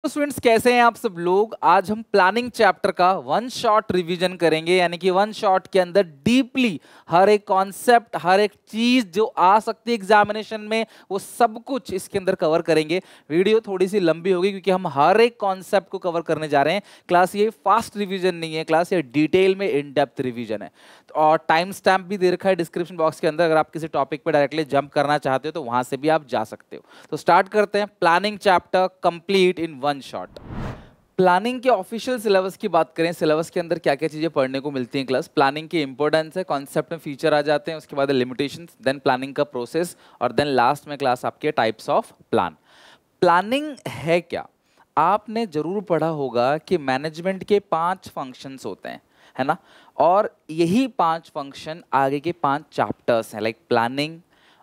तो स्टूडेंट्स कैसे हैं आप सब लोग। आज हम प्लानिंग चैप्टर का वन शॉट रिवीजन करेंगे, यानी कि वन शॉट के अंदर डीपली हर एक कॉन्सेप्ट, हर एक चीज जो आ सकती है एग्जामिनेशन में, वो सब कुछ इसके अंदर कवर करेंगे। वीडियो थोड़ी सी लंबी होगी क्योंकि हम हर एक कॉन्सेप्ट को कवर करने जा रहे हैं। क्लास ये फास्ट रिवीजन नहीं है, क्लास ये डिटेल में इन डेप्थ रिवीजन है। और टाइम स्टैम्प भी दे रखा है डिस्क्रिप्शन बॉक्स के अंदर, अगर आप किसी टॉपिक पर डायरेक्टली जंप करना चाहते हो तो वहां से भी आप जा सकते हो। तो स्टार्ट करते हैं planning chapter complete in one shot. Planning के ऑफिशियल सिलेबस की बात करें, सिलेबस के अंदर क्या क्या चीजें पढ़ने को मिलती हैं क्लास। प्लानिंग की इंपॉर्टेंस है, कॉन्सेप्ट में फीचर आ जाते हैं, उसके बाद लिमिटेशंस, देन प्लानिंग का प्रोसेस, और देन लास्ट में क्लास आपके टाइप्स ऑफ प्लान। प्लानिंग है क्या, आपने जरूर पढ़ा होगा कि मैनेजमेंट के 5 फंक्शंस होते हैं, है ना। और यही 5 फंक्शन आगे के 5 चैप्टर्स हैं, like planning,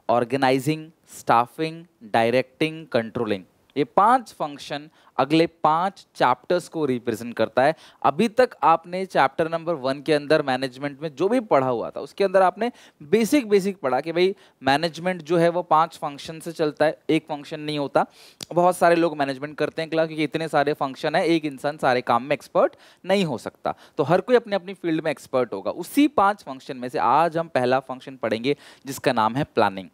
organising, staffing, directing, controlling. ये 5 फंक्शन अगले 5 चैप्टर्स को रिप्रेजेंट करता है। अभी तक आपने चैप्टर नंबर 1 के अंदर मैनेजमेंट में जो भी पढ़ा हुआ था उसके अंदर आपने बेसिक पढ़ा कि भाई मैनेजमेंट जो है वो 5 फंक्शन से चलता है, एक फंक्शन नहीं होता। बहुत सारे लोग मैनेजमेंट करते हैं क्लास, क्योंकि इतने सारे फंक्शन है, एक इंसान सारे काम में एक्सपर्ट नहीं हो सकता, तो हर कोई अपनी अपनी फील्ड में एक्सपर्ट होगा। उसी 5 फंक्शन में से आज हम पहला फंक्शन पढ़ेंगे जिसका नाम है प्लानिंग।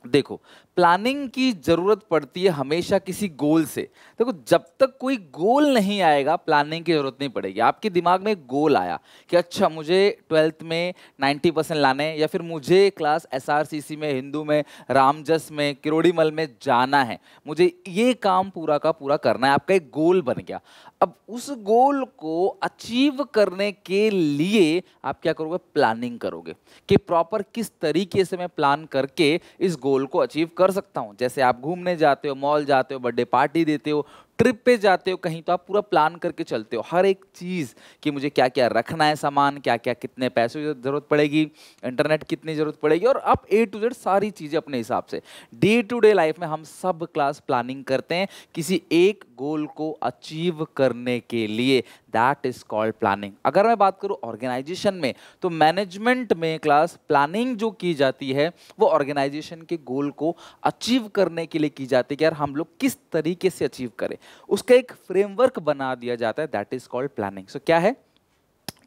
देखो, प्लानिंग की जरूरत पड़ती है हमेशा किसी गोल से। देखो, जब तक कोई गोल नहीं आएगा प्लानिंग की जरूरत नहीं पड़ेगी। आपके दिमाग में एक गोल आया कि अच्छा मुझे 12th में 90% लाने हैं, या फिर मुझे क्लास एसआरसीसी में, हिंदू में, रामजस में, किरोड़ीमल में जाना है, मुझे ये काम पूरा का पूरा करना है। आपका एक गोल बन गया। अब उस गोल को अचीव करने के लिए आप क्या करोगे, प्लानिंग करोगे कि प्रॉपर किस तरीके से मैं प्लान करके इस गोल को अचीव कर सकता हूं। जैसे आप घूमने जाते हो, मॉल जाते हो, बर्थडे पार्टी देते हो, ट्रिप पे जाते हो कहीं, तो आप पूरा प्लान करके चलते हो हर एक चीज कि मुझे क्या क्या रखना है, सामान क्या क्या, कितने पैसों की जरूरत पड़ेगी, इंटरनेट कितनी जरूरत पड़ेगी, और आप ए टू जेड सारी चीजें अपने हिसाब से। डे टू डे लाइफ में हम सब क्लास प्लानिंग करते हैं किसी एक गोल को अचीव करने के लिए। That is called planning. अगर मैं बात करूं ऑर्गेनाइजेशन में, तो मैनेजमेंट में क्लास प्लानिंग जो की जाती है वो ऑर्गेनाइजेशन के गोल को अचीव करने के लिए की जाती है कि यार हम लोग किस तरीके से अचीव करें, उसका एक फ्रेमवर्क बना दिया जाता है। That is called planning. So क्या है,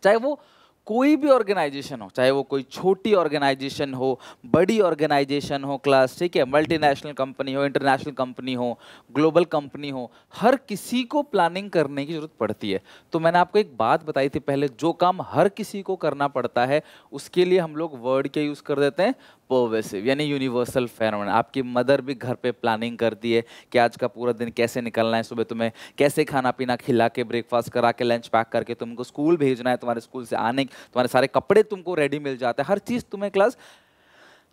चाहे वो कोई भी ऑर्गेनाइजेशन हो, चाहे वो कोई छोटी ऑर्गेनाइजेशन हो, बड़ी ऑर्गेनाइजेशन हो क्लास, ठीक है, मल्टीनेशनल कंपनी हो, इंटरनेशनल कंपनी हो, ग्लोबल कंपनी हो, हर किसी को प्लानिंग करने की जरूरत पड़ती है। तो मैंने आपको एक बात बताई थी पहले, जो काम हर किसी को करना पड़ता है उसके लिए हम लोग वर्ड क्या यूज कर देते हैं, पर्वेसिव, यानी यूनिवर्सल फेनोमेनन। आपकी मदर भी घर पे प्लानिंग करती है कि आज का पूरा दिन कैसे निकलना है, सुबह तुम्हें कैसे खाना पीना खिला के, ब्रेकफास्ट करा के, लंच पैक करके तुमको स्कूल भेजना है, तुम्हारे स्कूल से आने, तुम्हारे सारे कपड़े तुमको रेडी मिल जाते हैं, हर चीज तुम्हें क्लास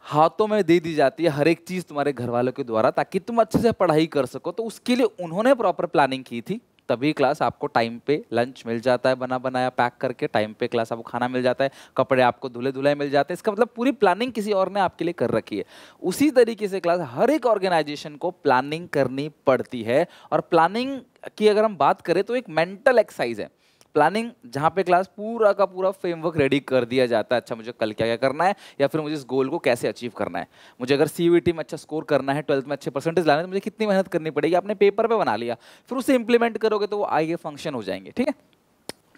हाथों में दे दी जाती है, हर एक चीज तुम्हारे घर वालों के द्वारा, ताकि तुम अच्छे से पढ़ाई कर सको। तो उसके लिए उन्होंने प्रॉपर प्लानिंग की थी, तभी क्लास आपको टाइम पे लंच मिल जाता है, बना बनाया पैक करके, टाइम पे क्लास आपको खाना मिल जाता है, कपड़े आपको धुले धुलाए मिल जाते हैं। इसका मतलब पूरी प्लानिंग किसी और ने आपके लिए कर रखी है। उसी तरीके से क्लास हर एक ऑर्गेनाइजेशन को प्लानिंग करनी पड़ती है। और प्लानिंग की अगर हम बात करें तो एक मेंटल एक्सरसाइज है प्लानिंग, जहां पे क्लास पूरा का पूरा फ्रेमवर्क रेडी कर दिया जाता है। अच्छा मुझे कल क्या क्या करना है, या फिर मुझे इस गोल को कैसे अचीव करना है, मुझे अगर सीयूईटी में अच्छा स्कोर करना है, 12th में अच्छे परसेंटेज लाना है, तो मुझे कितनी मेहनत करनी पड़ेगी। आपने पेपर पे बना लिया, फिर उसे इंप्लीमेंट करोगे तो वो आगे फंक्शन हो जाएंगे, ठीक है।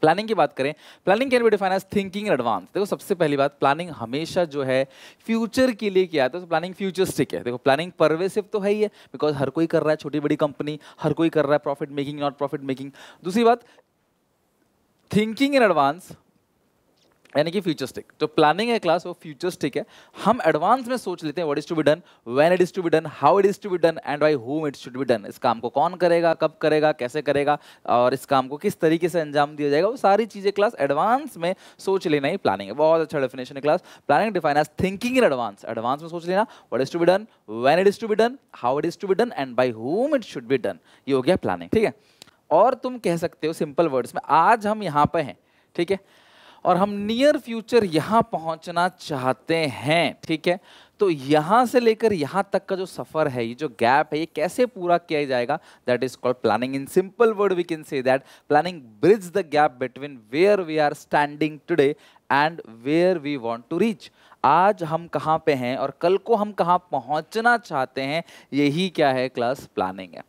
प्लानिंग की बात करें, planning can be define as thinking in advance. देखो, सबसे पहली बात, प्लानिंग हमेशा जो है फ्यूचर के लिए किया जाता है, तो प्लानिंग फ्यूचरिस्टिक है। देखो, प्लानिंग परवेसिव तो है ही है, बिकॉज हर कोई कर रहा है, छोटी बड़ी कंपनी हर कोई कर रहा है, profit making not profit making. दूसरी बात, थिंकिंग इन एडवांस यानी कि फ्यूचरिस्टिक। जो प्लानिंग है क्लास वो फ्यूचरिस्टिक है। हम एडवांस में सोच लेते हैं what is to be done, when it is to be done, how it is to be done, and by whom it should be done. इस काम को कौन करेगा, कब करेगा, कैसे करेगा, और इस काम को किस तरीके से अंजाम दिया जाएगा, वो सारी चीजें क्लास एडवांस में सोच लेना ही प्लानिंग है। बहुत अच्छा डेफिनेशन है class. Planning define as thinking in advance, advance में सोच लेना what is to be done, when it is to be done, how it is to be done, and by whom it should be done. ये हो गया planning, ठीक है। और तुम कह सकते हो सिंपल वर्ड्स में, आज हम यहाँ पे हैं, ठीक है, और हम नियर फ्यूचर यहां पहुंचना चाहते हैं, ठीक है। तो यहां से लेकर यहां तक का जो सफर है, ये जो गैप है, ये कैसे पूरा किया जाएगा, that is called planning. In simple word we can say that planning bridge the gap between where we are standing today and where we want to reach. आज हम कहां पे हैं और कल को हम कहां पहुंचना चाहते हैं, यही क्या है क्लास, प्लानिंग है,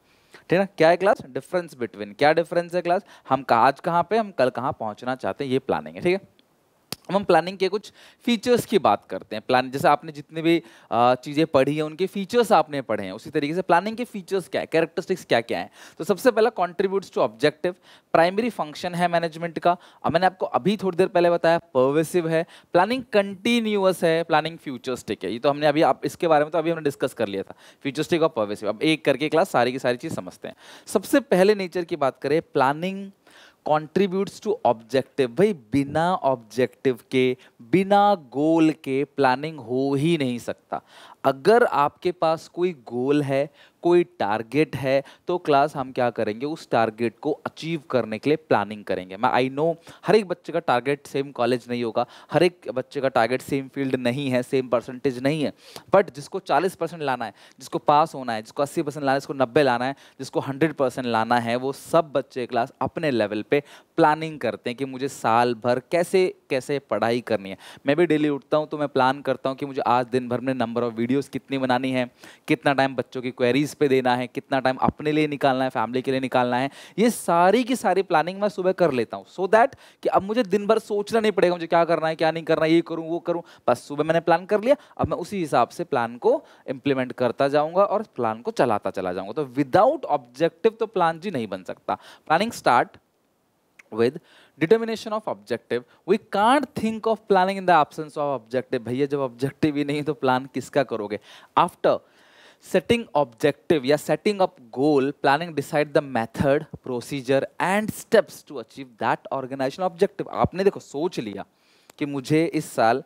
ठीक है ना। क्या है क्लास? Difference between. क्या डिफरेंस है क्लास? हम आज कहाँ पे, हम कल कहाँ पहुंचना चाहते हैं, ये प्लानिंग है। ठीक है, हम प्लानिंग के कुछ फीचर्स की बात करते हैं। प्लान जैसे आपने जितनी भी चीजें पढ़ी हैं उनके फीचर्स आपने पढ़े हैं, उसी तरीके से प्लानिंग के फीचर्स क्या है, कैरेक्टरिस्टिक्स क्या क्या है। तो सबसे पहला contributes to objective, primary function है मैनेजमेंट का। अब मैंने आपको अभी थोड़ी देर पहले बताया पर्वेसिव है, प्लानिंग कंटिन्यूअस है, प्लानिंग फ्यूचरिस्टिक है। ये तो हमने अभी आप इसके बारे में तो अभी हमने डिस्कस कर लिया था, फ्यूचरिस्टिक और पर्वेसिव। अब एक करके क्लास सारी की सारी चीज समझते हैं। सबसे पहले नेचर की बात करें, प्लानिंग कंट्रीब्यूट्स टू ऑब्जेक्टिव। भाई बिना ऑब्जेक्टिव के, बिना गोल के प्लानिंग हो ही नहीं सकता। अगर आपके पास कोई गोल है, कोई टारगेट है, तो क्लास हम क्या करेंगे, उस टारगेट को अचीव करने के लिए प्लानिंग करेंगे। मैं आई नो हर एक बच्चे का टारगेट सेम कॉलेज नहीं होगा, हर एक बच्चे का टारगेट सेम फील्ड नहीं है, सेम परसेंटेज नहीं है, बट जिसको 40% लाना है, जिसको पास होना है, जिसको 80% लाना है, जिसको 90 लाना है, जिसको 100% लाना है, वो सब बच्चे क्लास अपने लेवल पे प्लानिंग करते हैं कि मुझे साल भर कैसे कैसे पढ़ाई करनी है। मैं भी डेली उठता हूँ तो मैं प्लान करता हूँ कि मुझे आज दिन भर में नंबर ऑफ वीडियोस कितनी बनानी है, कितना टाइम बच्चों की क्वेरीज पे देना है, कितना टाइम अपने लिए निकालना है, फैमिली के लिए निकालना है। ये सारी की सारी प्लानिंग मैं सुबह कर लेता हूँ, सो दैट कि अब मुझे दिन भर सोचना नहीं पड़ेगा मुझे क्या करना है क्या नहीं करना है, ये करूँ वो करूँ। बस सुबह मैंने प्लान कर लिया, अब मैं उसी हिसाब से प्लान को इंप्लीमेंट करता जाऊंगा और प्लान को चलाता चला जाऊंगा। तो विदाउट ऑब्जेक्टिव तो प्लान जी नहीं बन सकता। Planning start with determination of objective. We can't think of planning in the absence of objective. भैया जब objective ही नहीं तो plan किसका करोगे? After setting objective या setting up goal, planning decide the method, procedure and steps to achieve that organizational objective. आपने देखो सोच लिया कि मुझे इस साल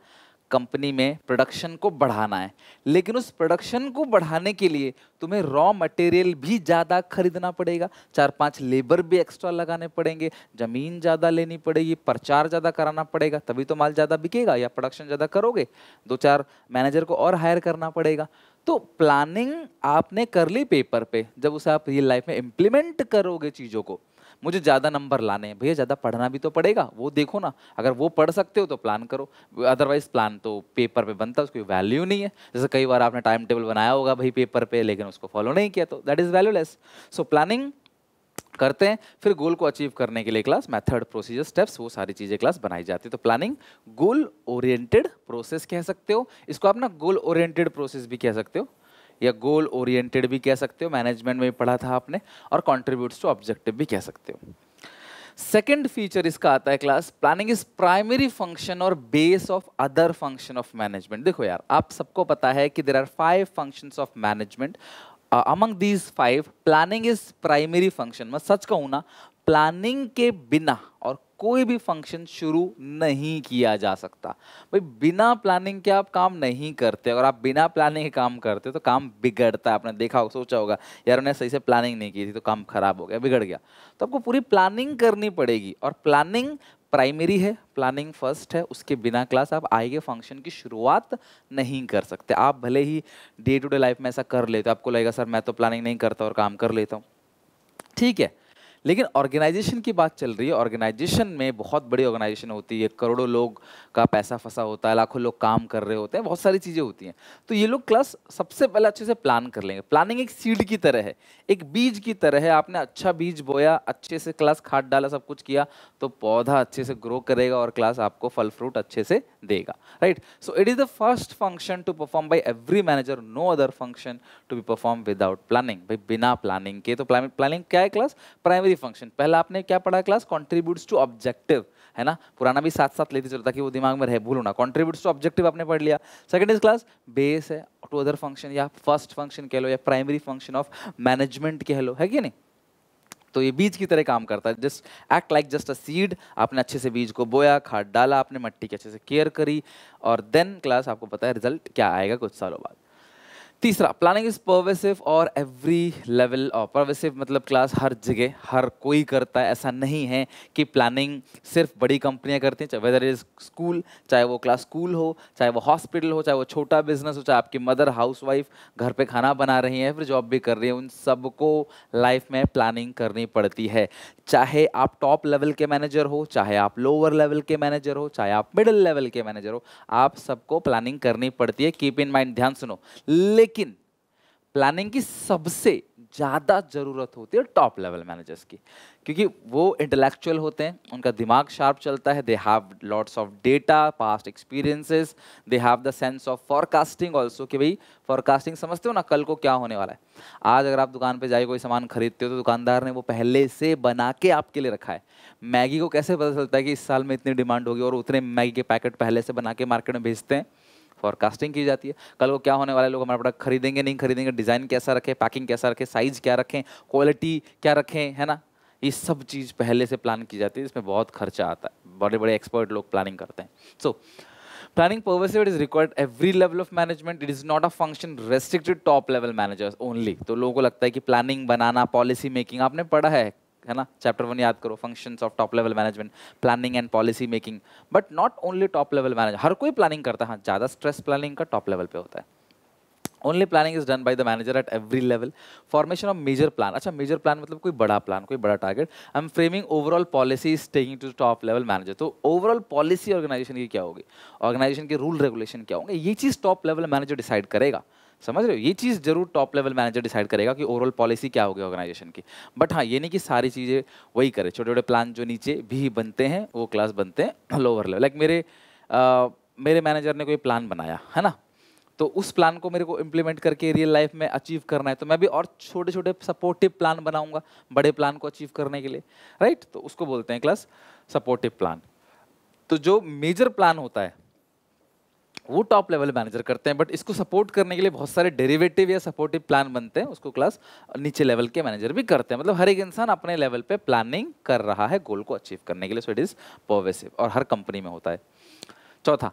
कंपनी में प्रोडक्शन को बढ़ाना है, लेकिन उस प्रोडक्शन को बढ़ाने के लिए तुम्हें रॉ मटेरियल भी ज़्यादा खरीदना पड़ेगा, 4-5 लेबर भी एक्स्ट्रा लगाने पड़ेंगे, ज़मीन ज़्यादा लेनी पड़ेगी, प्रचार ज़्यादा कराना पड़ेगा, तभी तो माल ज़्यादा बिकेगा। या प्रोडक्शन ज़्यादा करोगे, 2-4 मैनेजर को और हायर करना पड़ेगा। तो प्लानिंग आपने कर ली पेपर पे, जब उसे आप रियल लाइफ में इम्प्लीमेंट करोगे चीज़ों को, मुझे ज़्यादा नंबर लाने हैं, भैया ज़्यादा पढ़ना भी तो पड़ेगा, वो देखो ना। अगर वो पढ़ सकते हो तो प्लान करो, अदरवाइज प्लान तो पेपर पे बनता है, उसकी वैल्यू नहीं है। जैसे कई बार आपने टाइम टेबल बनाया होगा भाई पेपर पे, लेकिन उसको फॉलो नहीं किया तो that is valueless. So planning करते हैं, फिर गोल को अचीव करने के लिए क्लास मेथड, प्रोसीजर, स्टेप्स, वो सारी चीज़ें क्लास बनाई जाती है। तो प्लानिंग गोल ओरिएंटेड प्रोसेस कह सकते हो इसको आप ना, गोल ओरिएंटेड प्रोसेस भी कह सकते हो या गोल ओरिएंटेड भी कह सकते हो, मैनेजमेंट में भी पढ़ा था आपने, और कंट्रीब्यूट्स टू ऑब्जेक्टिव भी कह सकते हो। सेकेंड फीचर इसका आता है class, planning is primary function और base of other function of management. देखो यार, आप सबको पता है कि there are 5 functions of management. Among these 5 planning is primary function. मैं सच कहूँ ना, प्लानिंग के बिना और कोई भी फंक्शन शुरू नहीं किया जा सकता। भाई बिना प्लानिंग के आप काम नहीं करते, और आप बिना प्लानिंग के काम करते तो काम बिगड़ता है। आपने देखा होगा, सोचा होगा यार उन्हें सही से प्लानिंग नहीं की थी तो काम खराब हो गया, बिगड़ गया। तो आपको पूरी प्लानिंग करनी पड़ेगी, और प्लानिंग प्राइमरी है, प्लानिंग फर्स्ट है। उसके बिना क्लास आप आगे के फंक्शन की शुरुआत नहीं कर सकते। आप भले ही डे टू डे लाइफ में ऐसा कर लेते, आपको लगेगा सर मैं तो प्लानिंग नहीं करता और काम कर लेता हूँ, ठीक है, लेकिन ऑर्गेनाइजेशन की बात चल रही है। ऑर्गेनाइजेशन में बहुत बड़ी ऑर्गेनाइजेशन होती है, करोड़ों लोग का पैसा फंसा होता है, लाखों लोग काम कर रहे होते हैं, बहुत सारी चीज़ें होती हैं। तो ये लोग क्लास सबसे पहले अच्छे से प्लान कर लेंगे। प्लानिंग एक सीड की तरह है, एक बीज की तरह है। आपने अच्छा बीज बोया, अच्छे से क्लास खाद डाला, सब कुछ किया, तो पौधा अच्छे से ग्रो करेगा और क्लास आपको फल फ्रूट अच्छे से देगा, right. So it is the first function to perform by every manager, no other function to be perform without planning. भाई बिना प्लानिंग के, तो प्लानिंग क्या है क्लास? Primary function. पहला आपने क्या पढ़ा क्लास? कंट्रीब्यूट्स टू ऑब्जेक्टिव, है ना, पुराना भी साथ साथ लेते चलो ताकि वो दिमाग में रहे, भूलो ना। कंट्रीब्यूट्स टू ऑब्जेक्टिव आपने पढ़ लिया। सेकंड इज क्लास बेस है टू अदर फंक्शन, या फर्स्ट फंक्शन कह लो, या प्राइमरी फंक्शन ऑफ मैनेजमेंट कह लो, है कि नहीं। तो ये बीज की तरह काम करता है, just act like just a seed. आपने अच्छे से बीज को बोया, खाद डाला, आपने मिट्टी की अच्छे से केयर करी, और देन क्लास आपको पता है रिजल्ट क्या आएगा कुछ सालों बाद। तीसरा, प्लानिंग इज पर्वेसिव और एवरी लेवल ऑफ। पर्वेसिव मतलब क्लास हर जगह हर कोई करता है। ऐसा नहीं है कि प्लानिंग सिर्फ बड़ी कंपनियां करती हैं, चाहे वेदर इज स्कूल, चाहे वो क्लास स्कूल हो, चाहे वो हॉस्पिटल हो, चाहे वो छोटा बिजनेस हो, चाहे आपकी मदर हाउसवाइफ घर पे खाना बना रही है, फिर जॉब भी कर रही है, उन सबको लाइफ में प्लानिंग करनी पड़ती है। चाहे आप टॉप लेवल के मैनेजर हो, चाहे आप लोअर लेवल के मैनेजर हो, चाहे आप मिडिल लेवल के मैनेजर हो, आप सबको प्लानिंग करनी पड़ती है। कीप इन माइंड, ध्यान सुनो। लेकिन प्लानिंग की सबसे ज़्यादा ज़रूरत होती है टॉप लेवल मैनेजर्स की, क्योंकि वो इंटेलेक्चुअल होते हैं, उनका दिमाग शार्प चलता है, they have lots of data, past experiences, they have the sense of forecasting also, कि भाई फॉरकास्टिंग समझते हो ना, कल को क्या होने वाला है। आज अगर आप दुकान पे जाइए कोई सामान खरीदते हो तो दुकानदार ने वो पहले से बना के आपके लिए रखा है। मैगी को कैसे पता चलता है कि इस साल में इतनी डिमांड होगी और उतने मैगी के पैकेट पहले से बना के मार्केट में भेजते हैं, फॉरकास्टिंग की जाती है। कल को क्या होने वाला है, लोग हमारा प्रोडक्ट खरीदेंगे नहीं खरीदेंगे, डिज़ाइन कैसा रखें, पैकिंग कैसा रखें, साइज क्या रखें, क्वालिटी क्या रखें, है ना, ये सब चीज़ पहले से प्लान की जाती है। इसमें बहुत खर्चा आता है, बड़े बड़े एक्सपर्ट लोग प्लानिंग करते हैं। सो planning pervasive is required every level of management. It is not a function restricted top level managers only. तो लोगों को लगता है कि प्लानिंग बनाना, पॉलिसी मेकिंग, आपने पढ़ा है ना, चैप्टर 1 याद करो, functions of top level management, planning and policy making, but not only top level manager, हर कोई प्लानिंग करता है, हाँ ज़्यादा स्ट्रेस प्लानिंग का टॉप लेवल पे होता है। Only planning is done by the manager at every level. Formation of major plan, अच्छा मेजर प्लान मतलब कोई बड़ा प्लान, कोई बड़ा target. I am framing overall policy taking to top level manager. तो ओवरऑल पॉलिसी ऑर्गेनाइजेशन की क्या होगी, ऑर्गेनाइजेशन के रूल रेगुलेशन क्या होंगे, ये चीज़ टॉप लेवल मैनेजर डिसाइड करेगा। समझ रहे हो, ये चीज़ जरूर टॉप लेवल मैनेजर डिसाइड करेगा कि ओवरऑल पॉलिसी क्या होगी ऑर्गेनाइजेशन की। बट हाँ, ये नहीं कि सारी चीज़ें वही करे, छोटे छोटे प्लान जो नीचे भी बनते हैं वो क्लास बनते हैं लोअर लेवल। लाइक मेरे मैनेजर ने कोई प्लान बनाया है ना, तो उस प्लान को मेरे को इम्प्लीमेंट करके रियल लाइफ में अचीव करना है, तो मैं भी और छोटे छोटे सपोर्टिव प्लान बनाऊंगा बड़े प्लान को अचीव करने के लिए, राइट। तो उसको बोलते हैं क्लास सपोर्टिव प्लान। तो जो मेजर प्लान होता है वो टॉप लेवल मैनेजर करते हैं, बट इसको सपोर्ट करने के लिए बहुत सारे डेरिवेटिव या सपोर्टिव प्लान बनते हैं, उसको क्लास नीचे लेवल के मैनेजर भी करते हैं। मतलब हर एक इंसान अपने लेवल पे प्लानिंग कर रहा है गोल को अचीव करने के लिए, सो इट इज पर्वेसिव और हर कंपनी में होता है। चौथा,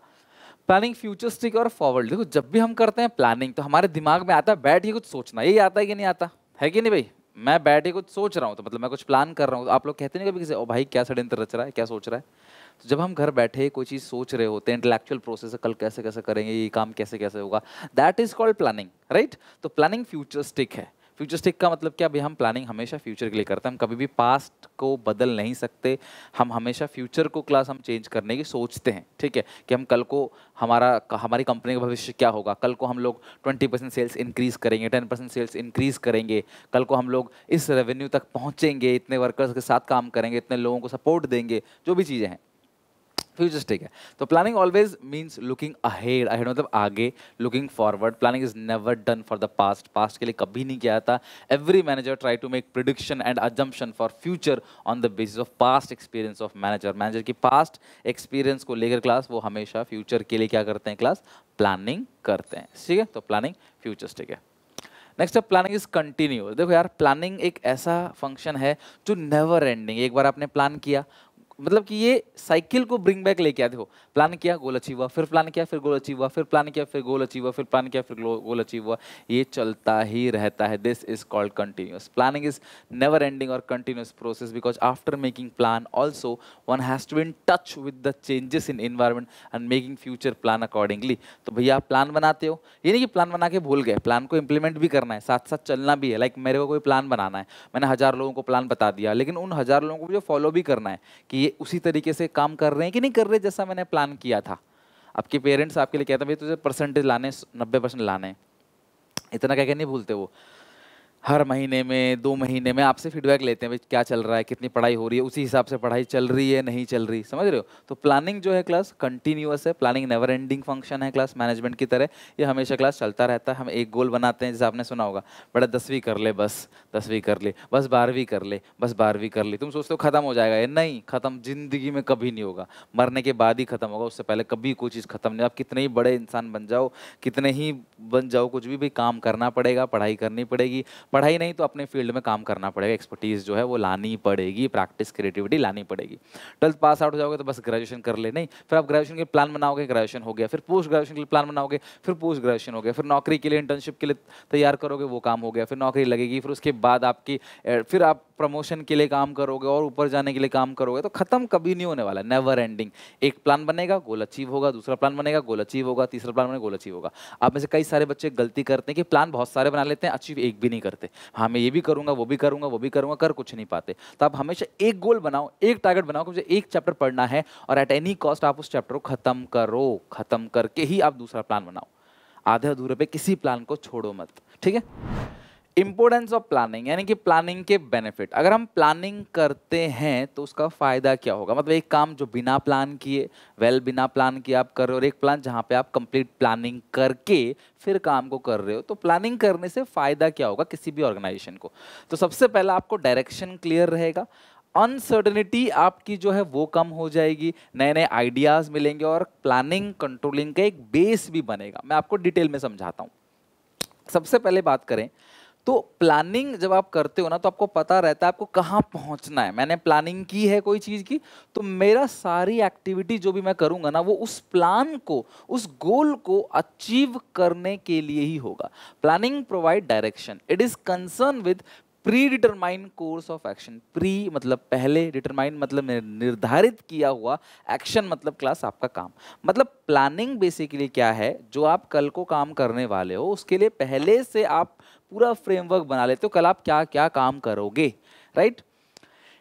प्लानिंग फ्यूचरिस्टिक और फॉरवर्ड। देखो जब भी हम करते हैं प्लानिंग तो हमारे दिमाग में आता है बैठ के कुछ सोचना, यही आता है कि नहीं आता है कि नहीं भाई, मैं बैठ के कुछ सोच रहा हूँ तो मतलब मैं कुछ प्लान कर रहा हूँ। आप लोग कहते नहीं कभी किसी ओ भाई क्या षड्यंत्र रच रहा है, क्या सोच रहा है। तो जब हम घर बैठे कोई चीज़ सोच रहे होते हैं, इंटेलेक्चुअल प्रोसेस है, कल कैसे कैसे करेंगे, ये काम कैसे कैसे होगा, that is called planning, right. तो प्लानिंग फ्यूचरिस्टिक है। फ्यूचरिस्टिक का मतलब क्या, भाई हम प्लानिंग हमेशा फ्यूचर के लिए करते हैं, हम कभी भी पास्ट को बदल नहीं सकते, हम हमेशा फ्यूचर को क्लास हम चेंज करने की सोचते हैं, ठीक है, कि हम कल को हमारी कंपनी का भविष्य क्या होगा, कल को हम लोग 20% सेल्स इंक्रीज करेंगे, 10% सेल्स इंक्रीज करेंगे, कल को हम लोग इस रेवेन्यू तक पहुंचेंगे, इतने वर्कर्स के साथ काम करेंगे, इतने लोगों को सपोर्ट देंगे, जो भी चीज़ें हैं फ्यूचरिस्टिक है। तो planning always means looking ahead, ahead मतलब आगे, looking forward. Planning is never done for the past, past के लिए कभी नहीं किया था। Every manager try to make prediction and assumption for future on the basis of past experience of manager. Manager की past experience को लेकर class वो हमेशा फ्यूचर के लिए क्या करते हैं क्लास, प्लानिंग करते हैं, ठीक है। तो प्लानिंग फ्यूचरिस्टिक है। नेक्स्ट है प्लानिंग इज कंटिन्यूअस। देखो यार, प्लानिंग एक ऐसा फंक्शन है जो नेवर एंडिंग, एक बार आपने प्लान किया मतलब कि ये साइकिल को ब्रिंग बैक लेके आया। देखो प्लान किया गोल अचीव हुआ, फिर प्लान किया फिर गोल अचीव हुआ, फिर प्लान किया फिर गोल अचीव हुआ, फिर प्लान किया फिर गोल अचीव हुआ, ये चलता ही रहता है। This is called continuous. Planning is never ending और continuous process because after making plan also one has to be in touch with the changes in environment and making future plan accordingly. तो भैया आप plan बनाते हो, ये नहीं कि plan बना के भूल गए, प्लान को इंप्लीमेंट भी करना है, साथ साथ चलना भी है। लाइक मेरे को कोई प्लान बनाना है, मैंने 1000 लोगों को प्लान बता दिया, लेकिन उन 1000 लोगों को मुझे फॉलो भी करना है कि ये उसी तरीके से काम कर रहे हैं कि नहीं कर रहे जैसा मैंने प्लान किया था। आपके पेरेंट्स आपके लिए कहते हैं भाई तुझे परसेंटेज लाने 90% लाने, इतना क्या नहीं भूलते वो, हर महीने में 2 महीने में आपसे फीडबैक लेते हैं भाई क्या चल रहा है, कितनी पढ़ाई हो रही है, उसी हिसाब से पढ़ाई चल रही है नहीं चल रही, समझ रहे हो। तो प्लानिंग जो है क्लास कंटिन्यूअस है, प्लानिंग नेवर एंडिंग फंक्शन है क्लास मैनेजमेंट की तरह, ये हमेशा क्लास चलता रहता है। हम एक गोल बनाते हैं, जैसे आपने सुना होगा बड़ा 10वीं कर ले, बस 10वीं कर ले, बस 12वीं कर ले, बस 12वीं कर ले। तुम सोचते हो खत्म हो जाएगा, ये नहीं, खत्म जिंदगी में कभी नहीं होगा, मरने के बाद ही खत्म होगा, उससे पहले कभी कोई चीज़ खत्म नहीं। आप कितने ही बड़े इंसान बन जाओ, कितने ही बन जाओ, कुछ भी काम करना पड़ेगा, पढ़ाई करनी पड़ेगी, पढ़ाई नहीं तो अपने फील्ड में काम करना पड़ेगा, एक्सपर्टीज जो है वो लानी पड़ेगी, प्रैक्टिस क्रिएटिविटी लानी पड़ेगी। 12th पास आउट हो जाओगे तो बस ग्रेजुएशन कर ले, नहीं, फिर आप ग्रेजुएशन के प्लान बनाओगे, ग्रेजुएशन हो गया, फिर पोस्ट ग्रेजुएशन के लिए प्लान बनाओगे, फिर पोस्ट ग्रेजुएशन हो गया, फिर नौकरी के लिए इंटर्नशिप के लिए तैयार करोगे, वो काम हो गया, फिर नौकरी लगेगी, फिर उसके बाद आपकी फिर आप प्रमोशन के लिए काम करोगे और ऊपर जाने के लिए काम करोगे, तो खत्म कभी नहीं होने वाला, नेवर एंडिंग। एक प्लान बनेगा गोल अचीव होगा, दूसरा प्लान बनेगा गोल अचीव होगा, तीसरा प्लान बनेगा गोल अचीव होगा। आप में से कई सारे बच्चे गलती करते हैं कि प्लान बहुत सारे बना लेते हैं, अचीव एक भी नहीं करते। हाँ मैं ये भी करूंगा, वो भी करूंगा, वो भी करूंगा, कर कुछ नहीं पाते। तो आप हमेशा एक गोल बनाओ, एक टारगेट बनाओ कि मुझे एक चैप्टर पढ़ना है और एट एनी कॉस्ट आप उस चैप्टर को खत्म करो, खत्म करके ही आप दूसरा प्लान बनाओ। आधे अधूरे पे किसी प्लान को छोड़ो मत, ठीक है। इंपोर्टेंस ऑफ प्लानिंग यानी कि प्लानिंग के बेनिफिट। अगर हम प्लानिंग करते हैं तो उसका फायदा क्या होगा, मतलब एक काम जो बिना प्लान किए, बिना प्लान किए आप कर रहे हो, और एक प्लान जहां पे आप कंप्लीट प्लानिंग करके फिर काम को कर रहे हो, तो प्लानिंग करने से फायदा क्या होगा किसी भी ऑर्गेनाइजेशन को। तो सबसे पहला आपको डायरेक्शन क्लियर रहेगा, अनसर्टेनिटी आपकी जो है वो कम हो जाएगी, नए नए आइडियाज मिलेंगे और प्लानिंग कंट्रोलिंग का एक बेस भी बनेगा। मैं आपको डिटेल में समझाता हूं। सबसे पहले बात करें तो प्लानिंग जब आप करते हो ना तो आपको पता रहता है आपको कहाँ पहुंचना है। मैंने प्लानिंग की है कोई चीज की, तो मेरा सारी एक्टिविटी जो भी मैं करूंगा ना वो उस प्लान को, उस गोल को अचीव करने के लिए ही होगा। Planning provide direction, it is concern with pre determined course of action. Pre मतलब पहले, डिटरमाइंड मतलब निर्धारित किया हुआ, एक्शन मतलब क्लास आपका काम। मतलब प्लानिंग बेसिकली क्या है, जो आप कल को काम करने वाले हो उसके लिए पहले से आप पूरा फ्रेमवर्क बना लेते हो, कल आप क्या क्या काम करोगे, right.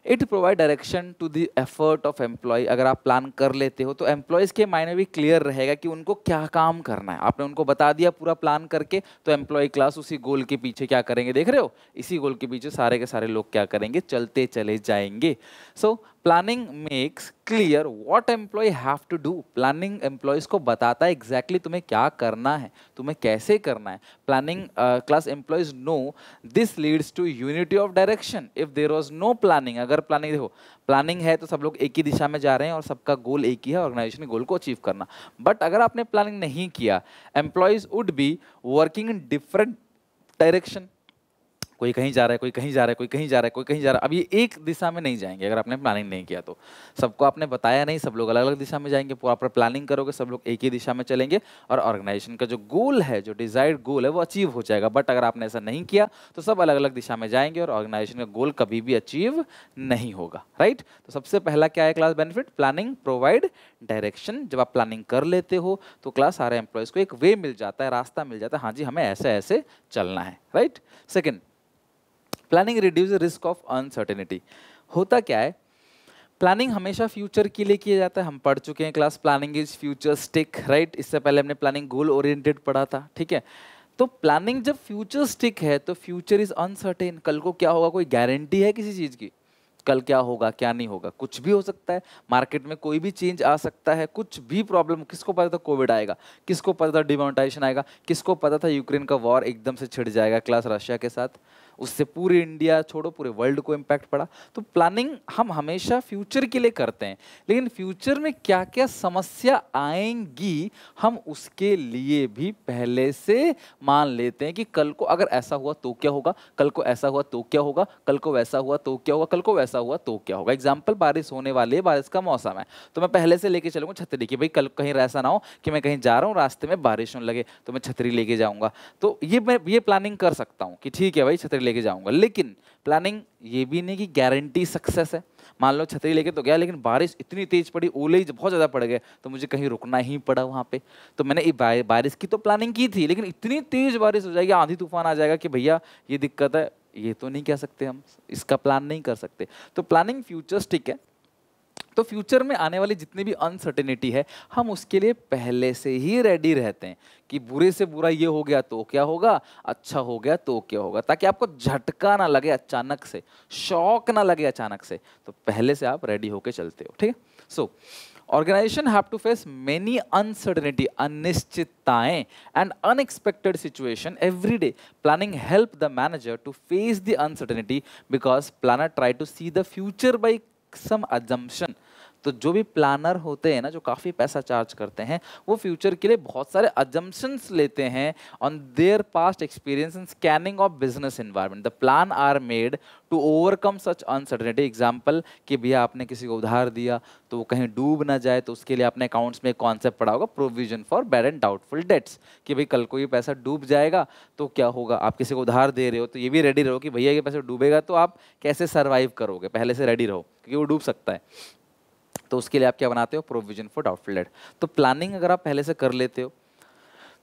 It provide direction to the effort of employ. अगर आप प्लान कर लेते हो तो एम्प्लॉयज के माइंड में भी क्लियर रहेगा कि उनको क्या काम करना है। आपने उनको बता दिया पूरा प्लान करके, तो एम्प्लॉय क्लास उसी गोल के पीछे क्या करेंगे, देख रहे हो, इसी गोल के पीछे सारे के सारे लोग क्या करेंगे, चलते चले जाएंगे। So planning makes clear what employ have to do. Planning employees को बताता है एग्जैक्टली तुम्हें क्या करना है, तुम्हें कैसे करना है। Planning class employees know this leads to unity of direction. If there was no planning, अगर प्लानिंग, देखो प्लानिंग है तो सब लोग एक ही दिशा में जा रहे हैं और सबका गोल एक ही है, ऑर्गेनाइजेशन के गोल को अचीव करना। बट अगर आपने प्लानिंग नहीं किया, employees would be working in different direction. कोई कहीं जा रहा है, कोई कहीं जा रहा है, कोई कहीं जा रहा है, कोई कहीं जा रहा है। अब ये एक दिशा में नहीं जाएंगे अगर आपने प्लानिंग नहीं किया तो। सबको आपने बताया नहीं, सब लोग अलग अलग दिशा में जाएंगे। प्रॉपर प्लानिंग करोगे सब लोग एक ही दिशा में चलेंगे और ऑर्गेनाइजेशन का जो गोल है, जो डिजायर्ड गोल है वो अचीव हो जाएगा। बट अगर आपने ऐसा नहीं किया तो सब अलग अलग दिशा में जाएंगे और ऑर्गेनाइजेशन का गोल कभी भी अचीव नहीं होगा, राइट। तो सबसे पहला क्या है class benefit, planning provide direction. जब आप प्लानिंग कर लेते हो तो क्लास सारे एम्प्लॉयज को एक वे मिल जाता है, रास्ता मिल जाता है, हाँ जी हमें ऐसे ऐसे चलना है, right. Second, planning reduce risk of uncertainty. होता क्या है, प्लानिंग हमेशा फ्यूचर के लिए किया जाता है। हम पढ़ चुके हैं class planning is futuristic, right. इससे पहले हमने प्लानिंग गोल ओरिएंटेड पढ़ा था, ठीक है। तो प्लानिंग जब फ्यूचरिस्टिक है तो फ्यूचर इज अनसर्टेन। कल को क्या होगा कोई गारंटी है किसी चीज की, कल क्या होगा क्या नहीं होगा, कुछ भी हो सकता है। मार्केट में कोई भी चेंज आ सकता है, कुछ भी प्रॉब्लम, किसको पता था कोविड आएगा, किसको पता था डिमोनेटाइजेशन आएगा, किसको पता था यूक्रेन का वॉर एकदम से छिड़ जाएगा क्लास रशिया के साथ, उससे पूरी इंडिया छोड़ो पूरे वर्ल्ड को इम्पैक्ट पड़ा। तो प्लानिंग हम हमेशा फ्यूचर के लिए करते हैं, लेकिन फ्यूचर में क्या क्या समस्या आएंगी हम उसके लिए भी पहले से मान लेते हैं कि कल को अगर ऐसा हुआ तो क्या होगा, कल को ऐसा हुआ तो क्या होगा, कल को वैसा हुआ तो क्या होगा, कल को वैसा हुआ तो क्या होगा। एग्जाम्पल, बारिश होने वाली है, बारिश का मौसम है, तो मैं पहले से लेके चलूंगा छतरी की, भाई कल कहीं ऐसा ना हो कि मैं कहीं जा रहा हूँ रास्ते में बारिश होने लगे तो मैं छतरी लेके जाऊंगा। तो मैं ये प्लानिंग कर सकता हूँ कि ठीक है भाई छतरी लेके जाऊंगा, लेकिन प्लानिंग ये भी नहीं कि गारंटी सक्सेस है। मान लो छतरी लेके तो गया लेकिन बारिश इतनी तेज पड़ी, ओले ही बहुत ज्यादा पड़ गए, तो मुझे कहीं रुकना ही पड़ा वहां पे। तो मैंने बारिश की तो प्लानिंग की थी, लेकिन इतनी तेज बारिश हो जाएगी, आंधी तूफान आ जाएगा कि भैया ये दिक्कत है, ये तो नहीं कह सकते हम, इसका प्लान नहीं कर सकते। तो प्लानिंग फ्यूचरिस्टिक है। तो फ्यूचर में आने वाली जितनी भी अनसर्टेनिटी है हम उसके लिए पहले से ही रेडी रहते हैं कि बुरे से बुरा ये हो गया तो क्या होगा, अच्छा हो गया तो क्या होगा, ताकि आपको झटका ना लगे अचानक से, शॉक ना लगे अचानक से। तो पहले से आप रेडी होके चलते हो, ठीक है। So organisation have to face many uncertainty, अनिश्चितताएं and unexpected situation every day. Planning help the manager to face the uncertainty because planner try to see the future by some assumption. तो जो भी planner होते हैं ना, जो काफ़ी पैसा चार्ज करते हैं, वो फ्यूचर के लिए बहुत सारे अजम्पशंस लेते हैं on their past experience in scanning of business environment. The plan are made to overcome such uncertainty. Example कि भैया आपने किसी को उधार दिया तो वो कहीं डूब ना जाए, तो उसके लिए आपने अकाउंट्स में एक कॉन्सेप्ट पढ़ा होगा, provision for bad and doubtful debts, कि भाई कल को ये पैसा डूब जाएगा तो क्या होगा। आप किसी को उधार दे रहे हो तो ये भी रेडी रहो कि भैया ये पैसा डूबेगा तो आप कैसे सर्वाइव करोगे, पहले से रेडी रहो क्योंकि वो डूब सकता है। तो उसके लिए आप क्या बनाते हो, प्रोविजन फॉर डाउटफुल डेट। तो प्लानिंग अगर आप पहले से कर लेते हो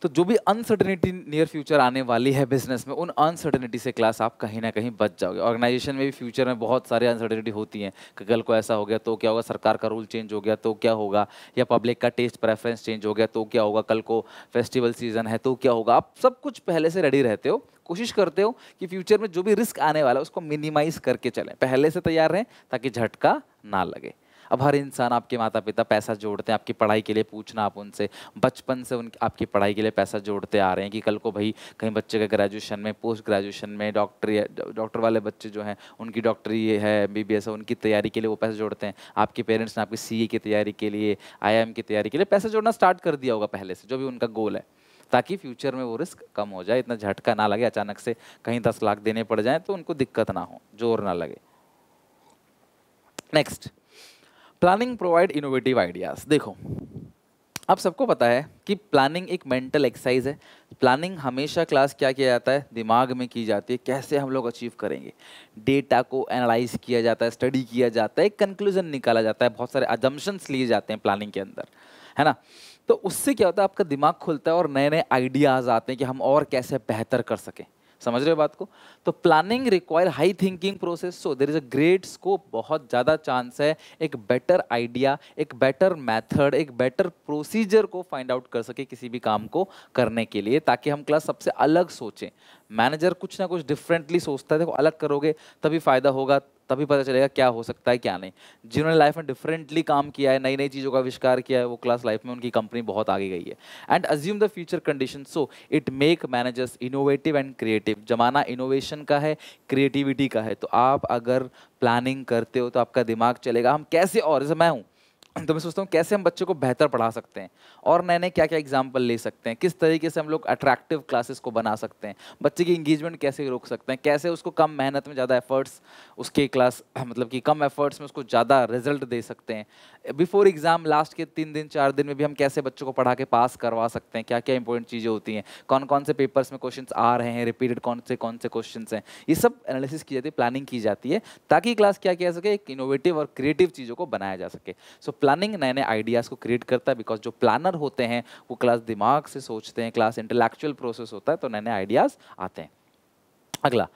तो जो भी अनसर्टेनिटी नियर फ्यूचर आने वाली है बिजनेस में, उन अनसर्टेनिटी से क्लास आप कहीं ना कहीं बच जाओगे। ऑर्गेनाइजेशन में भी फ्यूचर में बहुत सारे अनसर्टेनिटी होती हैं कि कल को ऐसा हो गया तो क्या होगा, सरकार का रूल चेंज हो गया तो क्या होगा, या पब्लिक का टेस्ट प्रेफरेंस चेंज हो गया तो क्या होगा, कल को फेस्टिवल सीजन है तो क्या होगा। आप सब कुछ पहले से रेडी रहते हो, कोशिश करते हो कि फ्यूचर में जो भी रिस्क आने वाला है उसको मिनिमाइज करके चलें, पहले से तैयार रहें ताकि झटका ना लगे। अब हर इंसान, आपके माता पिता पैसा जोड़ते हैं आपकी पढ़ाई के लिए, पूछना आप उनसे, बचपन से उन आपकी पढ़ाई के लिए पैसा जोड़ते आ रहे हैं कि कल को भाई कहीं बच्चे का ग्रेजुएशन में, पोस्ट ग्रेजुएशन में, डॉक्टर वाले बच्चे जो हैं उनकी डॉक्टरी है, एमबीबीएस है, उनकी तैयारी के लिए वो पैसे जोड़ते हैं। आपके पेरेंट्स ने आपकी सीए की तैयारी के लिए, आईआईएम की तैयारी के लिए पैसा जोड़ना स्टार्ट कर दिया होगा पहले से, जो भी उनका गोल है, ताकि फ्यूचर में वो रिस्क कम हो जाए, इतना झटका ना लगे, अचानक से कहीं 10 लाख देने पड़ जाए तो उनको दिक्कत ना हो, जोर ना लगे। Next, planning provide innovative ideas. देखो, आप सबको पता है कि प्लानिंग एक मेंटल एक्सरसाइज है। प्लानिंग हमेशा क्लास क्या किया जाता है, दिमाग में की जाती है, कैसे हम लोग अचीव करेंगे। डेटा को एनालाइज किया जाता है, स्टडी किया जाता है, एक कंक्लूजन निकाला जाता है, बहुत सारे अजम्पशंस लिए जाते हैं प्लानिंग के अंदर, है ना। तो उससे क्या होता है, आपका दिमाग खुलता है और नए नए आइडियाज आते हैं कि हम और कैसे बेहतर कर सकें। समझ रहे हो बात को। तो planning require high thinking process, so there is a great scope, बहुत ज़्यादा चांस है एक बेटर आइडिया, एक बेटर मेथड, एक बेटर प्रोसीजर को फाइंड आउट कर सके किसी भी काम को करने के लिए, ताकि हम क्लास सबसे अलग सोचें। मैनेजर कुछ ना कुछ डिफरेंटली सोचता है, देखो अलग करोगे तभी फायदा होगा, तभी पता चलेगा क्या हो सकता है क्या नहीं। जिन्होंने लाइफ में डिफरेंटली काम किया है, नई नई चीज़ों का आविष्कार किया है, वो क्लास लाइफ में उनकी कंपनी बहुत आगे गई है। And assume the future condition, so it make managers innovative and creative. जमाना इनोवेशन का है, क्रिएटिविटी का है, तो आप अगर प्लानिंग करते हो तो आपका दिमाग चलेगा हम कैसे, और जैसे मैं हूँ तो मैं सोचता हूँ कैसे हम बच्चों को बेहतर पढ़ा सकते हैं, और नए नए क्या क्या एग्जाम्पल ले सकते हैं, किस तरीके से हम लोग अट्रैक्टिव क्लासेस को बना सकते हैं, बच्चे की इंगेजमेंट कैसे रोक सकते हैं, कैसे उसको कम मेहनत में ज़्यादा एफर्ट्स, उसके क्लास मतलब कि कम एफर्ट्स में उसको ज़्यादा रिजल्ट दे सकते हैं। बिफोर एग्जाम लास्ट के 3 दिन 4 दिन में भी हम कैसे बच्चों को पढ़ा के पास करवा सकते हैं, क्या क्या इंपॉर्टेंट चीज़ें होती हैं, कौन कौन से पेपर्स में क्वेश्चन आ रहे हैं, रिपीटेड कौन से क्वेश्चन हैं, ये सब एनालिसिस की जाती है, प्लानिंग की जाती है, ताकि क्लास क्या किया सके, एक इनोवेटिव और क्रिएटिव चीज़ों को बनाया जा सके। सो प्लानिंग नए नए आइडियाज़ को क्रिएट करता है, बिकॉज जो प्लानर होते हैं वो क्लास दिमाग से सोचते हैं, क्लास इंटेलेक्चुअल प्रोसेस होता है, तो नए नए आइडियाज़ आते हैं। अगला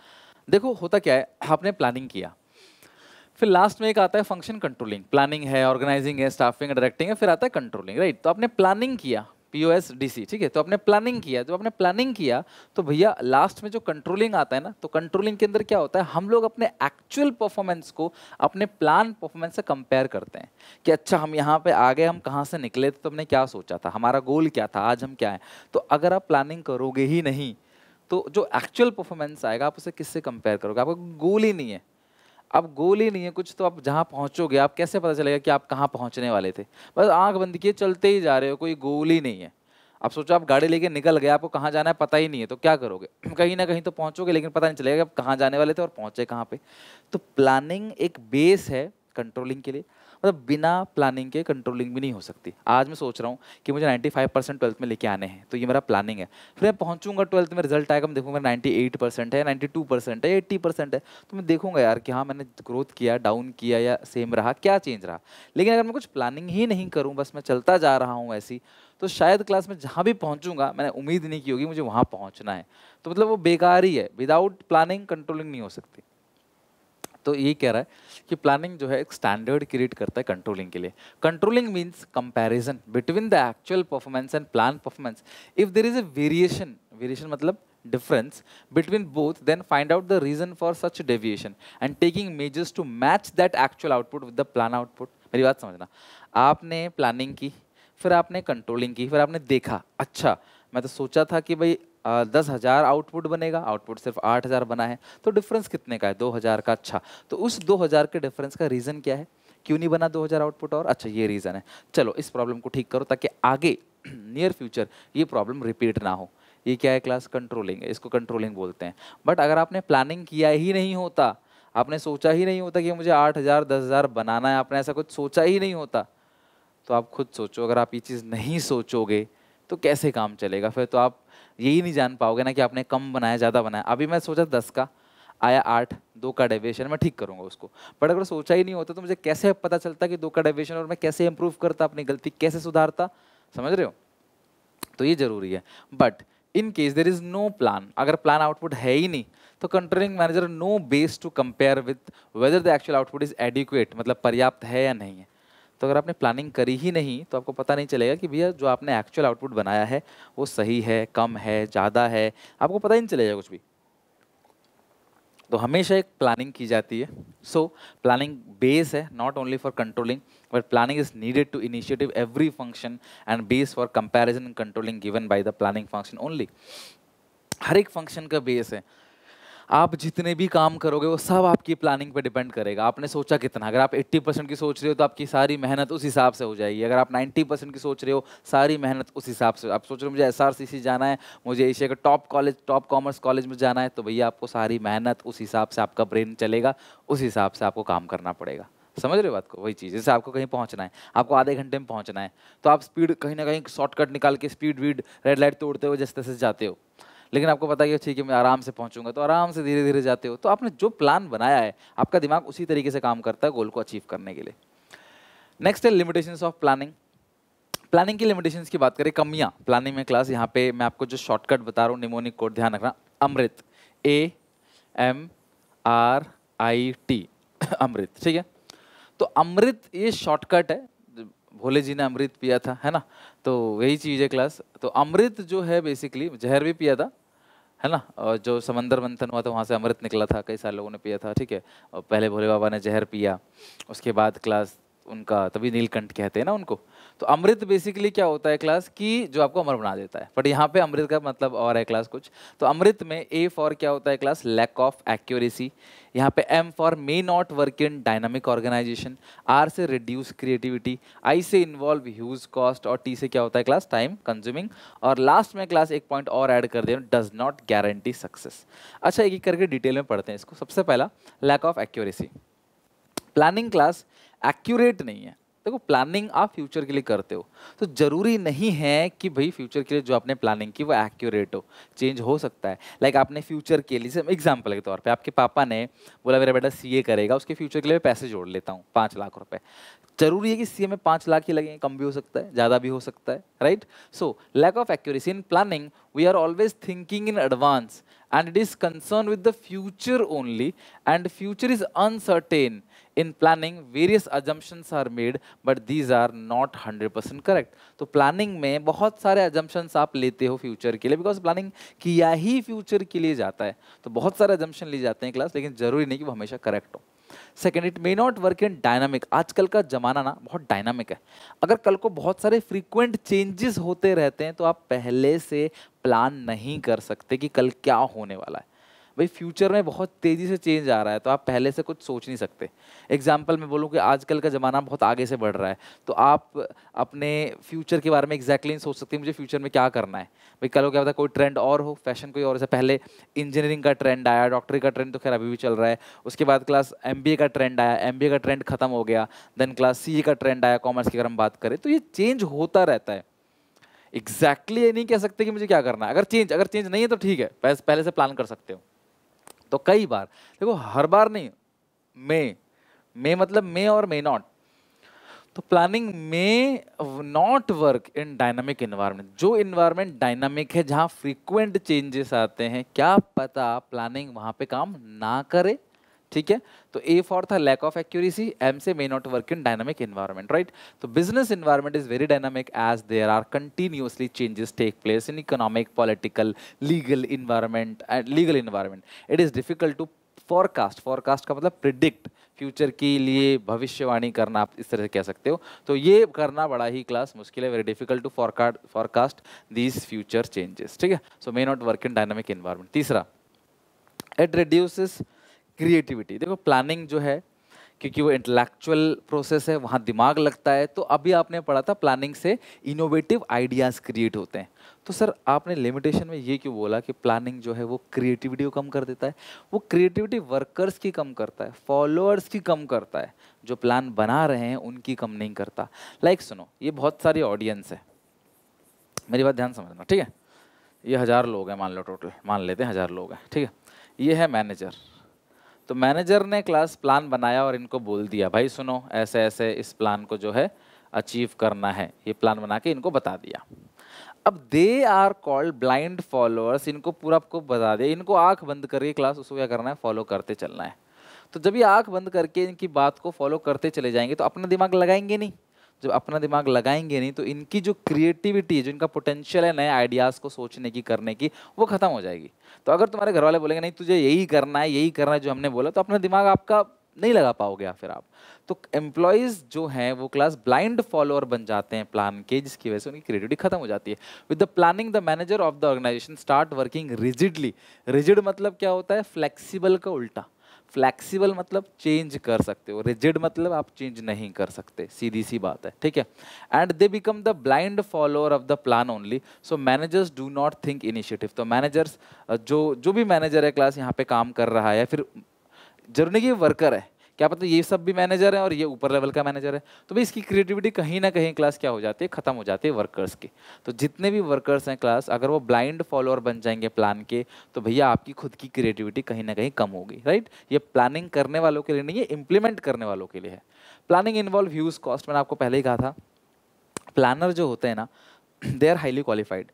देखो, होता क्या है, आपने प्लानिंग किया, फिर लास्ट में एक आता है फंक्शन कंट्रोलिंग। प्लानिंग है, ऑर्गेनाइजिंग है, स्टाफिंग है, डायरेक्टिंग है, फिर आता है कंट्रोलिंग, राइट। तो आपने प्लानिंग किया, POSDC, ठीक है, तो आपने प्लानिंग किया, तो आपने प्लानिंग किया तो भैया लास्ट में जो कंट्रोलिंग आता है ना, तो कंट्रोलिंग के अंदर क्या होता है, हम लोग अपने एक्चुअल परफॉर्मेंस को अपने प्लान परफॉर्मेंस से कंपेयर करते हैं कि अच्छा हम यहाँ पे आ गए, हम कहाँ से निकले थे, तो हमने क्या सोचा था, हमारा गोल क्या था, आज हम क्या है। तो अगर आप प्लानिंग करोगे ही नहीं तो जो एक्चुअल परफॉर्मेंस आएगा आप उसे किससे कंपेयर करोगे, आपका गोल ही नहीं है। अब गोल ही नहीं है कुछ, तो आप जहाँ पहुँचोगे आप कैसे पता चलेगा कि आप कहाँ पहुँचने वाले थे। बस आंख बंद किए चलते ही जा रहे हो, कोई गोल ही नहीं है। आप सोचो आप गाड़ी लेके निकल गए, आपको कहाँ जाना है पता ही नहीं है, तो क्या करोगे कहीं ना कहीं तो पहुँचोगे, लेकिन पता नहीं चलेगा कि आप कहाँ जाने वाले थे और पहुँचे कहाँ पे। तो प्लानिंग एक बेस है कंट्रोलिंग के लिए, मतलब बिना प्लानिंग के कंट्रोलिंग भी नहीं हो सकती। आज मैं सोच रहा हूँ कि मुझे 95% ट्वेल्थ में लेके आने हैं, तो ये मेरा प्लानिंग है। फिर मैं पहुँचूंगा ट्वेल्थ में, रिजल्ट आएगा, मैं देखूंगा 98% है, 92% है, 80% है, तो मैं देखूंगा यार कि हाँ मैंने ग्रोथ किया, डाउन किया या सेम रहा, क्या चेंज रहा। लेकिन अगर मैं कुछ प्लानिंग ही नहीं करूँ, बस मैं चलता जा रहा हूँ ऐसी, तो शायद क्लास में जहाँ भी पहुँचूंगा मैंने उम्मीद नहीं की होगी मुझे वहाँ पहुँचना है, तो मतलब वो बेकार ही है। विदाउट प्लानिंग कंट्रोलिंग नहीं हो सकती। तो ये कह रहा है कि प्लानिंग जो है एक स्टैंडर्ड क्रिएट करता है कंट्रोलिंग के लिए। Controlling means comparison between the actual performance and plan performance. If there is a variation, variation मतलब difference between both, then find out the reason for such deviation and taking measures to match that actual output with the plan output. मेरी बात समझना, आपने planning की, फिर आपने controlling की, फिर आपने देखा अच्छा मैं तो सोचा था कि भाई 10,000 आउटपुट बनेगा, आउटपुट सिर्फ 8,000 बना है, तो डिफरेंस कितने का है, 2,000 का। अच्छा, तो उस 2,000 के डिफरेंस का रीज़न क्या है, क्यों नहीं बना 2,000 आउटपुट, और अच्छा ये रीज़न है, चलो इस प्रॉब्लम को ठीक करो ताकि आगे नियर फ्यूचर ये प्रॉब्लम रिपीट ना हो। ये क्या है क्लास, कंट्रोलिंग है, इसको कंट्रोलिंग बोलते हैं। बट अगर आपने प्लानिंग किया ही नहीं होता, आपने सोचा ही नहीं होता कि मुझे 8,000 10,000 बनाना है, आपने ऐसा कुछ सोचा ही नहीं होता, तो आप खुद सोचो, अगर आप ये चीज़ नहीं सोचोगे तो कैसे काम चलेगा। फिर तो आप यही नहीं जान पाओगे ना कि आपने कम बनाया ज़्यादा बनाया। अभी मैं सोचा 10 का, आया 8, 2 का डेविएशन, मैं ठीक करूँगा उसको। बट अगर सोचा ही नहीं होता तो मुझे कैसे पता चलता कि 2 का डेविएशन, और मैं कैसे इंप्रूव करता, अपनी गलती कैसे सुधारता। समझ रहे हो। तो ये जरूरी है। But in case there is no plan, अगर प्लान आउटपुट है ही नहीं, तो controlling manager no base to compare with whether the actual output is adequate, मतलब पर्याप्त है या नहीं है। तो अगर आपने प्लानिंग करी ही नहीं तो आपको पता नहीं चलेगा कि भैया जो आपने एक्चुअल आउटपुट बनाया है वो सही है, कम है, ज़्यादा है, आपको पता ही नहीं चलेगा कुछ भी। तो हमेशा एक प्लानिंग की जाती है। सो प्लानिंग बेस है not only for controlling, but planning is needed to initiative every function and base for comparison and controlling given by the planning function only. हर एक फंक्शन का बेस है। आप जितने भी काम करोगे वो सब आपकी प्लानिंग पे डिपेंड करेगा। आपने सोचा कितना, अगर आप 80% की सोच रहे हो तो आपकी सारी मेहनत उस हिसाब से हो जाएगी। अगर आप 90% की सोच रहे हो, सारी मेहनत उस हिसाब से। आप सोच रहे हो मुझे SRCC जाना है, मुझे एशिया का top college, top commerce college में जाना है, तो भैया आपको सारी मेहनत उस हिसाब से, आपका ब्रेन चलेगा उस हिसाब से, आपको काम करना पड़ेगा। समझ रहे हो बात को? वही चीज़, जैसे आपको कहीं पहुंचना है, आपको आधे घंटे में पहुंचना है, तो आप स्पीड कहीं ना कहीं शॉर्टकट निकाल के स्पीड वीड रेड लाइट तोड़ते हुए जैसे तैसे जाते हो। लेकिन आपको पता है कि ठीक है मैं आराम से पहुंचूंगा, तो आराम से धीरे धीरे जाते हो। तो आपने जो प्लान बनाया है, आपका दिमाग उसी तरीके से काम करता है गोल को अचीव करने के लिए। नेक्स्ट है लिमिटेशंस ऑफ प्लानिंग। प्लानिंग की लिमिटेशंस की बात करें, कमियां प्लानिंग में क्लास, यहाँ पे मैं आपको जो शॉर्टकट बता रहा हूँ, निमोनिक कोड ध्यान रखना, अमृत, AMRIT अमृत, ठीक है। तो अमृत ये शॉर्टकट है, भोले जी ने अमृत पिया था, है ना, तो वही चीज़ है क्लास। तो अमृत जो है बेसिकली, जहर भी पिया था, है ना, और जो समंदर मंथन हुआ था वहाँ से अमृत निकला था, कई सारे लोगों ने पिया था, ठीक है। और पहले भोले बाबा ने जहर पिया, उसके बाद क्लास उनका, तभी नीलकंठ कहते हैं ना उनको। तो अमृत बेसिकली क्या होता है क्लास, कि जो आपको अमर बना देता है। बट यहाँ पे अमृत का मतलब और है क्लास कुछ। तो अमृत में A फॉर क्या होता है क्लास, लैक ऑफ एक्यूरेसी। यहाँ पे M for may not work in dynamic organisation. R से रिड्यूस क्रिएटिविटी। I से इन्वॉल्व ह्यूज कॉस्ट। और T से क्या होता है क्लास, टाइम कंज्यूमिंग। और लास्ट में क्लास एक पॉइंट और ऐड कर दिया, डज नॉट गारंटी सक्सेस। अच्छा, एक एक करके डिटेल में पढ़ते हैं इसको। सबसे पहला lack of accuracy. Planning class accurate नहीं है। देखो प्लानिंग आप फ्यूचर के लिए करते हो, तो जरूरी नहीं है कि भाई फ्यूचर के लिए जो आपने प्लानिंग की वो एक्यूरेट हो, चेंज हो सकता है। लाइक आपने फ्यूचर के लिए, एग्जांपल के तौर पे आपके पापा ने बोला मेरा बेटा CA करेगा, उसके फ्यूचर के लिए मैं पैसे जोड़ लेता हूँ 5 लाख रुपए। जरूरी है कि CA में 5 लाख ही लगेंगे? कम भी हो सकता है, ज़्यादा भी हो सकता है, right. So lack of accuracy in planning, we are always thinking in advance and it is concerned with the future only, and future is uncertain. In planning various assumptions are made but these are not 100% correct. तो planning में बहुत सारे assumptions आप लेते हो future के लिए, because planning किया ही फ्यूचर के लिए जाता है। तो बहुत सारे assumption लिए जाते हैं क्लास, लेकिन जरूरी नहीं कि वो हमेशा करेक्ट हो। Second, it may not work in dynamic. आजकल का जमाना ना बहुत डायनामिक है। अगर कल को बहुत सारे फ्रीक्वेंट चेंजेस होते रहते हैं तो आप पहले से प्लान नहीं कर सकते कि कल क्या होने वाला है। भाई फ्यूचर में बहुत तेज़ी से चेंज आ रहा है, तो आप पहले से कुछ सोच नहीं सकते। एग्जाम्पल मैं बोलूँ कि आजकल का ज़माना बहुत आगे से बढ़ रहा है, तो आप अपने फ्यूचर के बारे में एग्जैक्टली नहीं सोच सकते मुझे फ्यूचर में क्या करना है। भाई कल को क्या पता कोई ट्रेंड और हो, फैशन कोई और, से पहले इंजीनियरिंग का ट्रेंड आया, डॉक्टरी का ट्रेंड तो खैर अभी भी चल रहा है, उसके बाद क्लास MBA का ट्रेंड आया, MBA का ट्रेंड खत्म हो गया, देन क्लास CA का ट्रेंड आया, कॉमर्स की अगर हम बात करें। तो ये चेंज होता रहता है। एग्जैक्टली ये नहीं कह सकते कि मुझे क्या करना है। अगर चेंज नहीं है तो ठीक है, पहले से प्लान कर सकते हो। तो कई बार देखो, हर बार नहीं, मे मतलब मे और मे नॉट। तो प्लानिंग में not work in dynamic environment. जो इन्वायरमेंट डायनामिक है, जहां फ्रीक्वेंट चेंजेस आते हैं, क्या पता प्लानिंग वहां पे काम ना करे, ठीक है। तो A फॉर था लैक ऑफ एक्यूरेसी, M से may not work in dynamic environment, right. तो business environment is very dynamic as there are continuously changes take place in economic, political, legal environment and legal environment. It is difficult to forecast का मतलब predict, future के लिए भविष्यवाणी करना, आप इस तरह से कह सकते हो। तो ये करना बड़ा ही क्लास मुश्किल है, very difficult to forecast these future changes, ठीक है। So may not work in dynamic environment. तीसरा, इट रिड्यूसेस क्रिएटिविटी। देखो प्लानिंग जो है, क्योंकि वो इंटेलेक्चुअल प्रोसेस है, वहाँ दिमाग लगता है। तो अभी आपने पढ़ा था प्लानिंग से इनोवेटिव आइडियाज़ क्रिएट होते हैं। तो सर आपने लिमिटेशन में ये क्यों बोला कि प्लानिंग जो है वो क्रिएटिविटी को कम कर देता है? वो क्रिएटिविटी वर्कर्स की कम करता है, फॉलोअर्स की कम करता है, जो प्लान बना रहे हैं उनकी कम नहीं करता। लाइक सुनो, ये बहुत सारी ऑडियंस है, मेरी बात ध्यान समझना, ठीक है। ये 1000 लोग हैं मान लो, टोटल मान लेते हैं 1000 लोग हैं, ठीक है। ये है मैनेजर। तो मैनेजर ने क्लास प्लान बनाया और इनको बोल दिया भाई सुनो ऐसे ऐसे इस प्लान को जो है अचीव करना है, ये प्लान बना के इनको बता दिया। अब they are called blind followers, इनको पूरा आपको बता दिया, इनको आंख बंद करके क्लास उसको क्या करना है, फॉलो करते चलना है। तो जब ये आंख बंद करके इनकी बात को फॉलो करते चले जाएंगे तो अपना दिमाग लगाएंगे नहीं। जब अपना दिमाग लगाएंगे नहीं तो इनकी जो क्रिएटिविटी है, जो इनका पोटेंशियल है नए आइडियाज़ को सोचने की, करने की, वो खत्म हो जाएगी। तो अगर तुम्हारे घर वाले बोलेंगे नहीं तुझे यही करना है, यही करना है जो हमने बोला, तो अपना दिमाग आपका नहीं लगा पाओगे फिर आप। तो एम्प्लॉयज़ जो हैं वो क्लास ब्लाइंड फॉलोअर बन जाते हैं प्लान के, जिसकी वजह से उनकी क्रिएटिविटी खत्म हो जाती है। With the planning the manager of the organisation start working rigidly. Rigid मतलब क्या होता है, फ्लेक्सिबल का उल्टा। फ्लैक्सीबल मतलब चेंज कर सकते हो, रिजिड मतलब आप चेंज नहीं कर सकते, सीधी सी बात है, ठीक है। And they become the blind follower of the plan only. So managers do not think initiative. तो मैनेजर्स जो भी मैनेजर है क्लास यहाँ पे काम कर रहा है, फिर जरूरी नहीं कि वर्कर है, क्या पता ये सब भी मैनेजर है और ये ऊपर लेवल का मैनेजर है, तो भाई इसकी क्रिएटिविटी कहीं ना कहीं क्लास क्या हो जाती है, खत्म हो जाती है वर्कर्स की। तो जितने भी वर्कर्स हैं क्लास, अगर वो ब्लाइंड फॉलोअर बन जाएंगे प्लान के, तो भैया आपकी खुद की क्रिएटिविटी कहीं ना कहीं कम होगी, राइट। ये प्लानिंग करने वालों के लिए नहीं, ये इंप्लीमेंट करने वालों के लिए है। प्लानिंग इन्वॉल्व ह्यूज कॉस्ट, मैंने आपको पहले ही कहा था। प्लानर जो होते हैं ना, they are highly qualified,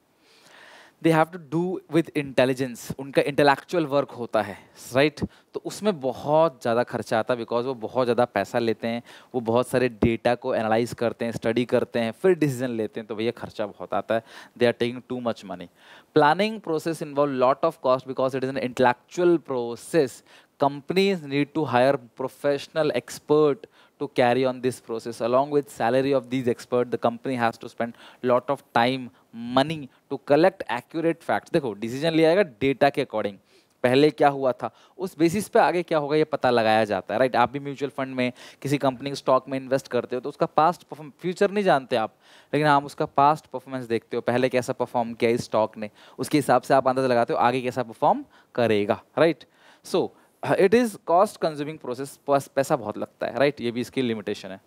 they have to do with intelligence, उनका इंटेलेक्चुअल वर्क होता है, राइट। तो उसमें बहुत ज़्यादा खर्चा आता है, बिकॉज वो बहुत ज़्यादा पैसा लेते हैं, वो बहुत सारे डेटा को एनालाइज करते हैं, स्टडी करते हैं, फिर डिसीजन लेते हैं, तो भैया खर्चा बहुत आता है, they are taking too much money. Planning process involve lot of cost because it is an intellectual process. Companies need to hire professional expert to carry on this process. Along with salary of these experts, the company has to spend lot of time, money to collect accurate facts. देखो decision लिया जाएगा data के according, पहले क्या हुआ था उस basis पे आगे क्या होगा ये पता लगाया जाता है, राइट। आप भी म्यूचुअल फंड में किसी कंपनी के स्टॉक में इन्वेस्ट करते हो तो उसका पास्ट फ्यूचर नहीं जानते आप, लेकिन आप उसका पास्ट परफॉर्मेंस देखते हो, पहले कैसा परफॉर्म किया इस स्टॉक ने, उसके हिसाब से आप अंदाजा लगाते हो आगे कैसा परफॉर्म करेगा, right. So it is cost consuming process, पैसा बहुत लगता है, राइट। ये भी इसकी लिमिटेशन है।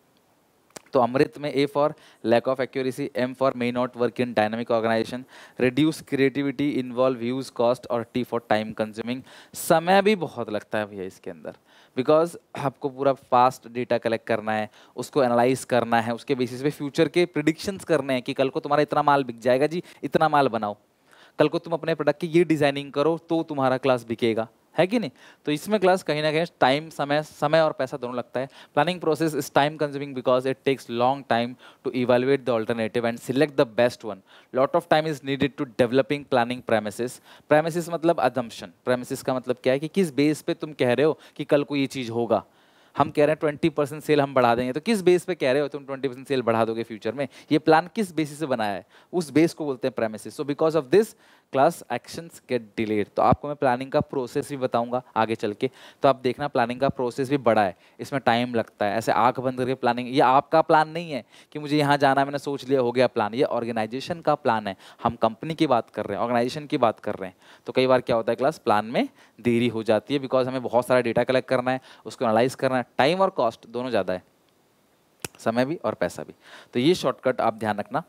तो अमृत में A for lack of accuracy, M for may not work in dynamic organisation, reduce creativity, involve huge cost, और टी फॉर टाइम कंज्यूमिंग, समय भी बहुत लगता है भैया इसके अंदर, बिकॉज आपको पूरा फास्ट डेटा कलेक्ट करना है, उसको एनालाइज करना है, उसके बेसिस पे फ्यूचर के प्रिडिक्शंस करने हैं कि कल को तुम्हारा इतना माल बिक जाएगा जी, इतना माल बनाओ, कल को तुम अपने प्रोडक्ट की ये डिजाइनिंग करो तो तुम्हारा क्लास बिकेगा, है कि नहीं। तो इसमें क्लास कहीं ना कहीं टाइम, समय और पैसा दोनों लगता है। Planning process is time consuming because it takes long time to evaluate the alternative and select the best one. Lot of time is needed to developing planning premises. Premises मतलब अजम्पशन, प्रेमिसेस का मतलब क्या है कि किस base पे तुम कह रहे हो कि कल को ये चीज़ होगा। हम कह रहे हैं 20% सेल हम बढ़ा देंगे, तो किस बेस पे कह रहे हो तुम 20% सेल बढ़ा दोगे फ्यूचर में, ये प्लान किस बेसिस से बनाया है, उस बेस को बोलते हैं premises. So because of this class actions gate delayed. तो आपको मैं प्लानिंग का प्रोसेस भी बताऊंगा आगे चल के, तो आप देखना प्लानिंग का प्रोसेस भी बड़ा है, इसमें टाइम लगता है। ऐसे आंख बंद करके प्लानिंग, ये आपका प्लान नहीं है कि मुझे यहाँ जाना है मैंने सोच लिया हो गया प्लान, ये ऑर्गेनाइजेशन का प्लान है। हम कंपनी की बात कर रहे हैं, ऑर्गेनाइजेशन की बात कर रहे हैं। तो कई बार क्या होता है क्लास, प्लान में देरी हो जाती है बिकॉज हमें बहुत सारा डेटा कलेक्ट करना है, उसको एनालाइज करना है, टाइम और कॉस्ट दोनों ज़्यादा है, समय भी और पैसा भी। तो ये शॉर्टकट आप ध्यान रखना।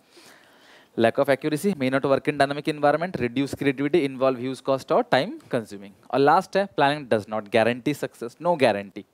Lack of accuracy, may not work in dynamic environment, reduce creativity, involve huge cost और टाइम कंज्यूमिंग। और लास्ट है planning does not guarantee success, no guarantee.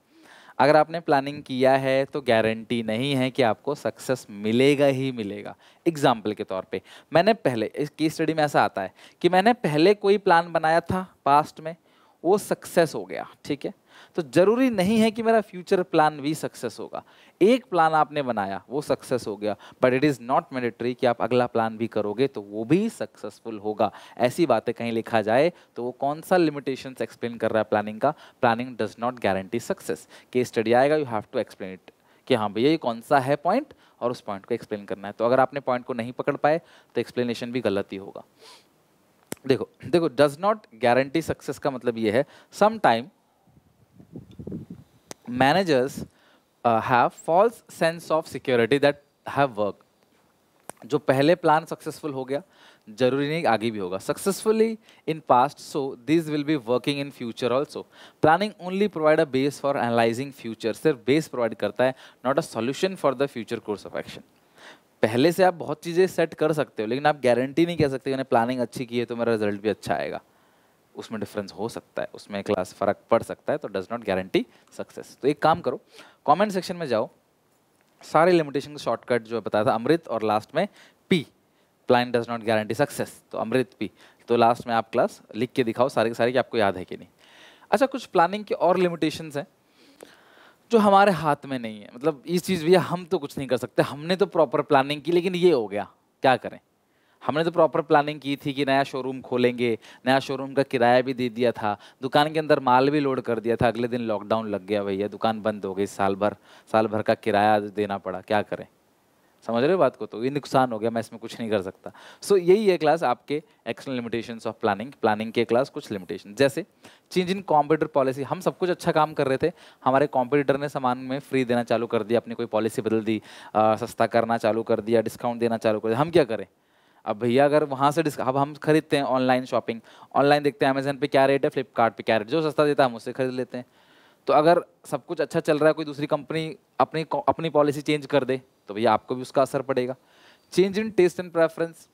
अगर आपने प्लानिंग किया है तो गारंटी नहीं है कि आपको सक्सेस मिलेगा ही मिलेगा। एग्जाम्पल के तौर पे मैंने पहले इस केस स्टडी में ऐसा आता है कि मैंने पहले कोई प्लान बनाया था पास्ट में, वो सक्सेस हो गया, ठीक है। तो जरूरी नहीं है कि मेरा फ्यूचर प्लान भी सक्सेस होगा। एक प्लान आपने बनाया वो सक्सेस हो गया, but it is not mandatory कि आप अगला प्लान भी करोगे तो वो भी सक्सेसफुल होगा। ऐसी बातें कहीं लिखा जाए तो वो कौन सा लिमिटेशंस एक्सप्लेन कर रहा है प्लानिंग का, planning does not guarantee success. Case study आएगा, you have to explain it कि हाँ भैया ये कौन सा है पॉइंट और उस पॉइंट को एक्सप्लेन करना है। तो अगर आपने पॉइंट को नहीं पकड़ पाए तो एक्सप्लेनेशन भी गलत ही होगा। देखो देखो, डज नॉट गारंटी सक्सेस का मतलब ये है, some time managers have false sense of security that have worked। जो पहले प्लान सक्सेसफुल हो गया जरूरी नहीं आगे भी होगा, successfully in past, so this will be working in future also. Planning only provide a base for analysing future, सिर्फ बेस प्रोवाइड करता है, not a solution for the future course of action. पहले से आप बहुत चीज़ें सेट कर सकते हो, लेकिन आप गारंटी नहीं कह सकते मैंने प्लानिंग अच्छी की है तो मेरा रिजल्ट भी अच्छा आएगा। उसमें डिफरेंस हो सकता है, उसमें क्लास फर्क पड़ सकता है, तो डज नॉट गारंटी सक्सेस। तो एक काम करो, कमेंट सेक्शन में जाओ, सारे लिमिटेशन का शॉर्टकट जो बताया था अमृत और लास्ट में P, planning does not guarantee success, तो अमृत पी। तो लास्ट में आप क्लास लिख के दिखाओ सारे के सारे कि आपको याद है कि नहीं। अच्छा, कुछ प्लानिंग के और लिमिटेशंस हैं जो हमारे हाथ में नहीं है, मतलब इस चीज़ भैया हम तो कुछ नहीं कर सकते, हमने तो प्रॉपर प्लानिंग की लेकिन ये हो गया, क्या करें। हमने तो प्रॉपर प्लानिंग की थी कि नया शोरूम खोलेंगे, नया शोरूम का किराया भी दे दिया था, दुकान के अंदर माल भी लोड कर दिया था, अगले दिन लॉकडाउन लग गया भैया, दुकान बंद हो गई, साल भर का किराया देना पड़ा, क्या करें। समझ रहे हो बात को, तो ये नुकसान हो गया, मैं इसमें कुछ नहीं कर सकता। सो यही है क्लास आपके external limitations of planning. Planning के क्लास कुछ लिमिटेशन, जैसे चेंज इन कॉम्पिटिटर पॉलिसी। हम सब कुछ अच्छा काम कर रहे थे, हमारे कॉम्पिटिटर ने सामान में फ्री देना चालू कर दिया, अपनी कोई पॉलिसी बदल दी, सस्ता करना चालू कर दिया, डिस्काउंट देना चालू कर दिया, हम क्या करें। अब भैया अगर वहाँ से अब हम खरीदते हैं ऑनलाइन शॉपिंग, ऑनलाइन देखते हैं अमेजन पे क्या रेट है, फ्लिपकार्ट पे क्या रेट, जो सस्ता देता है हम उससे खरीद लेते हैं। तो अगर सब कुछ अच्छा चल रहा है, कोई दूसरी कंपनी अपनी पॉलिसी चेंज कर दे तो भैया आपको भी उसका असर पड़ेगा। Change in taste and preference,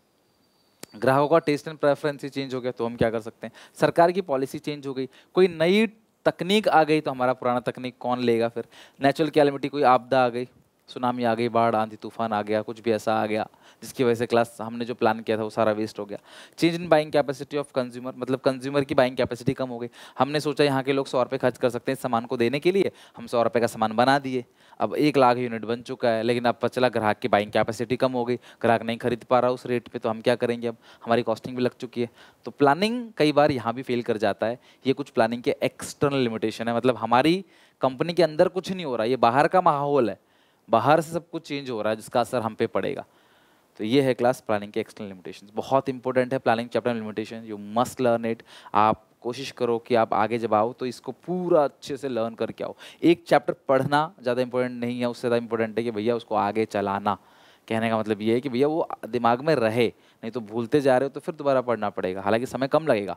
ग्राहकों का टेस्ट एंड प्रेफरेंस ही चेंज हो गया तो हम क्या कर सकते हैं। सरकार की पॉलिसी चेंज हो गई, कोई नई तकनीक आ गई तो हमारा पुराना तकनीक कौन लेगा फिर। नेचुरल कैलेमिटी, कोई आपदा आ गई, सुनामी आ गई, बाढ़ आंधी तूफान आ गया, कुछ भी ऐसा आ गया जिसकी वजह से क्लास हमने जो प्लान किया था वो सारा वेस्ट हो गया। Change in buying capacity of consumer, मतलब कंज्यूमर की बाइंग कैपेसिटी कम हो गई। हमने सोचा यहाँ के लोग 100 रुपये खर्च कर सकते हैं इस सामान को देने के लिए, हम 100 रुपये का सामान बना दिए, अब 1 लाख यूनिट बन चुका है, लेकिन अब पता चला ग्राहक की बाइंग कैपेसिटी कम हो गई, ग्राहक नहीं खरीद पा रहा उस रेट पे, तो हम क्या करेंगे, अब हमारी कॉस्टिंग भी लग चुकी है। तो प्लानिंग कई बार यहाँ भी फेल कर जाता है। ये कुछ प्लानिंग के एक्सटर्नल लिमिटेशन है, मतलब हमारी कंपनी के अंदर कुछ नहीं हो रहा, ये बाहर का माहौल है, बाहर से सब कुछ चेंज हो रहा है जिसका असर हम पे पड़ेगा। तो ये है क्लास प्लानिंग के एक्सटर्नल लिमिटेशंस, बहुत इंपॉर्टेंट है planning chapter limitation, you must learn it. आप कोशिश करो कि आप आगे जब आओ तो इसको पूरा अच्छे से लर्न करके आओ। एक चैप्टर पढ़ना ज़्यादा इंपॉर्टेंट नहीं है, उससे ज़्यादा इंपॉर्टेंट है कि भैया उसको आगे चलाना। कहने का मतलब ये है कि भैया वो दिमाग में रहे, नहीं तो भूलते जा रहे हो तो फिर दोबारा पढ़ना पड़ेगा, हालांकि समय कम लगेगा।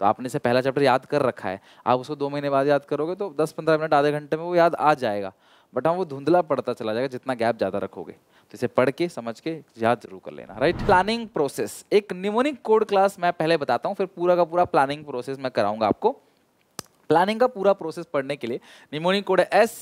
तो आपने से पहला चैप्टर याद कर रखा है, आप उसको 2 महीने बाद याद करोगे तो 10-15 मिनट आधे घंटे में वो याद आ जाएगा, बट हाँ वो धुंधला पड़ता चला जाएगा जितना गैप ज़्यादा रखोगे। तो इसे पढ़ के समझ के याद जरूर कर लेना, राइट। प्लानिंग प्रोसेस, एक निमोनिक कोड क्लास मैं पहले बताता हूँ, फिर पूरा का पूरा प्लानिंग प्रोसेस मैं कराऊंगा आपको। प्लानिंग का पूरा प्रोसेस पढ़ने के लिए निमोनिक कोड है एस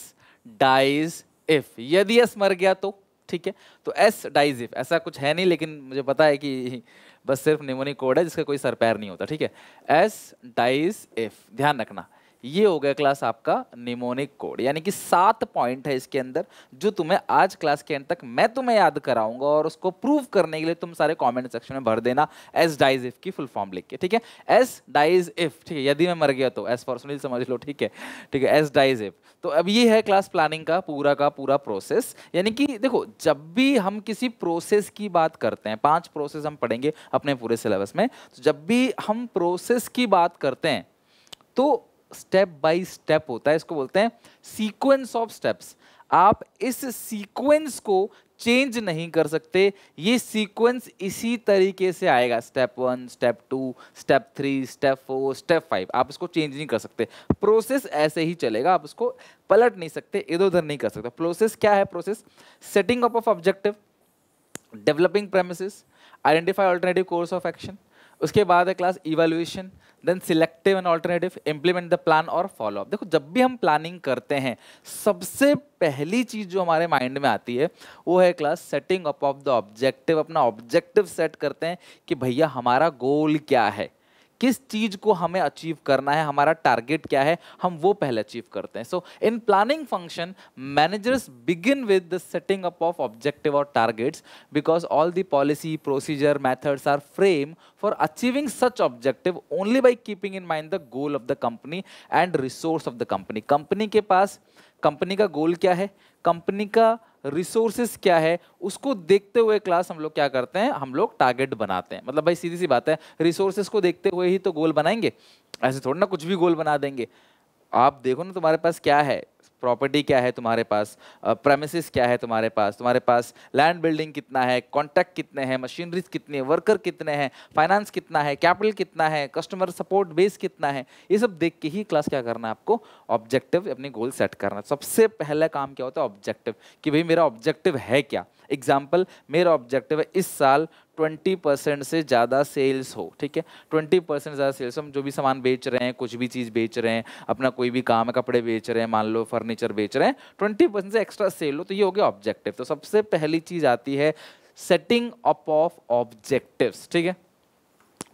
डाइज इफ, यदि एस मर गया तो ठीक है, तो एस डाइज इफ, ऐसा कुछ है नहीं लेकिन मुझे पता है कि बस सिर्फ निमोनिक कोड है जिसका कोई सर पैर नहीं होता, ठीक है। एस डाइज इफ, ध्यान रखना, ये हो गया क्लास आपका निमोनिक कोड, यानी कि 7 पॉइंट है इसके अंदर जो तुम्हें आज क्लास के एंड तक मैं तुम्हें याद कराऊंगा, और उसको प्रूव करने के लिए तुम सारे कमेंट सेक्शन में भर देना एस डाइज इफ की फुल फॉर्म लिख के, ठीक है। एस डाइज इफ, ठीक है, यदि मैं मर गया तो, एस फॉर सुनील समझ लो, ठीक है, ठीक है, एस डाइज इफ। तो अब ये है क्लास प्लानिंग का पूरा प्रोसेस, यानी कि देखो जब भी हम किसी प्रोसेस की बात करते हैं, 5 प्रोसेस हम पढ़ेंगे अपने पूरे सिलेबस में, तो जब भी हम प्रोसेस की बात करते हैं तो स्टेप बाय स्टेप होता है, इसको बोलते हैं सीक्वेंस ऑफ स्टेप्स। आप इस सीक्वेंस को चेंज नहीं कर सकते, ये सीक्वेंस इसी तरीके से आएगा, step 1, step 2, step 3, step 4, step 5, आप इसको चेंज नहीं कर सकते। प्रोसेस ऐसे ही चलेगा, आप इसको पलट नहीं सकते, इधर उधर नहीं कर सकते। प्रोसेस क्या है, process setting up of objective, developing premises, identify alternative course of action, उसके बाद है class evaluation, then selective and alternative, implement the plan और फॉलो अप। देखो जब भी हम प्लानिंग करते हैं सबसे पहली चीज जो हमारे माइंड में आती है वो है class setting up of the objective. अपना ऑब्जेक्टिव सेट करते हैं कि भैया हमारा गोल क्या है, किस चीज को हमें अचीव करना है, हमारा टारगेट क्या है, हम वो पहले अचीव करते हैं। So in planning function managers begin with the setting up of objective और targets because all the policy procedure methods are frame for achieving such objective only by keeping in mind the goal of the company and resource of the company. Company के पास company का गोल क्या है, company का resources क्या है, उसको देखते हुए क्लास हम लोग क्या करते हैं, हम लोग टारगेट बनाते हैं। मतलब भाई सीधी सी बात है, रिसोर्सेस को देखते हुए ही तो गोल बनाएंगे, ऐसे थोड़ा ना कुछ भी गोल बना देंगे। आप देखो ना तुम्हारे पास क्या है, प्रॉपर्टी क्या है तुम्हारे पास, प्रेमिसेस क्या है तुम्हारे पास लैंड बिल्डिंग कितना है, कॉन्ट्रैक्ट कितने हैं, मशीनरीज कितनी है, वर्कर कितने हैं, फाइनेंस कितना है, कैपिटल कितना है, कस्टमर सपोर्ट बेस कितना है, ये सब देख के ही क्लास क्या करना है आपको, ऑब्जेक्टिव अपनी गोल सेट करना। सबसे पहला काम क्या होता है, ऑब्जेक्टिव, कि भाई मेरा ऑब्जेक्टिव है क्या। एग्जाम्पल, मेरा ऑब्जेक्टिव है इस साल 20% से ज़्यादा सेल्स हो, ठीक है, 20% ज़्यादा सेल्स। हम जो भी सामान बेच रहे हैं, कुछ भी चीज़ बेच रहे हैं, अपना कोई भी काम है, कपड़े बेच रहे हैं, मान लो फर्नीचर बेच रहे हैं, 20% से एक्स्ट्रा सेल हो, तो ये हो गया ऑब्जेक्टिव। तो सबसे पहली चीज़ आती है सेटिंग अप ऑफ ऑब्जेक्टिव्स, ठीक है।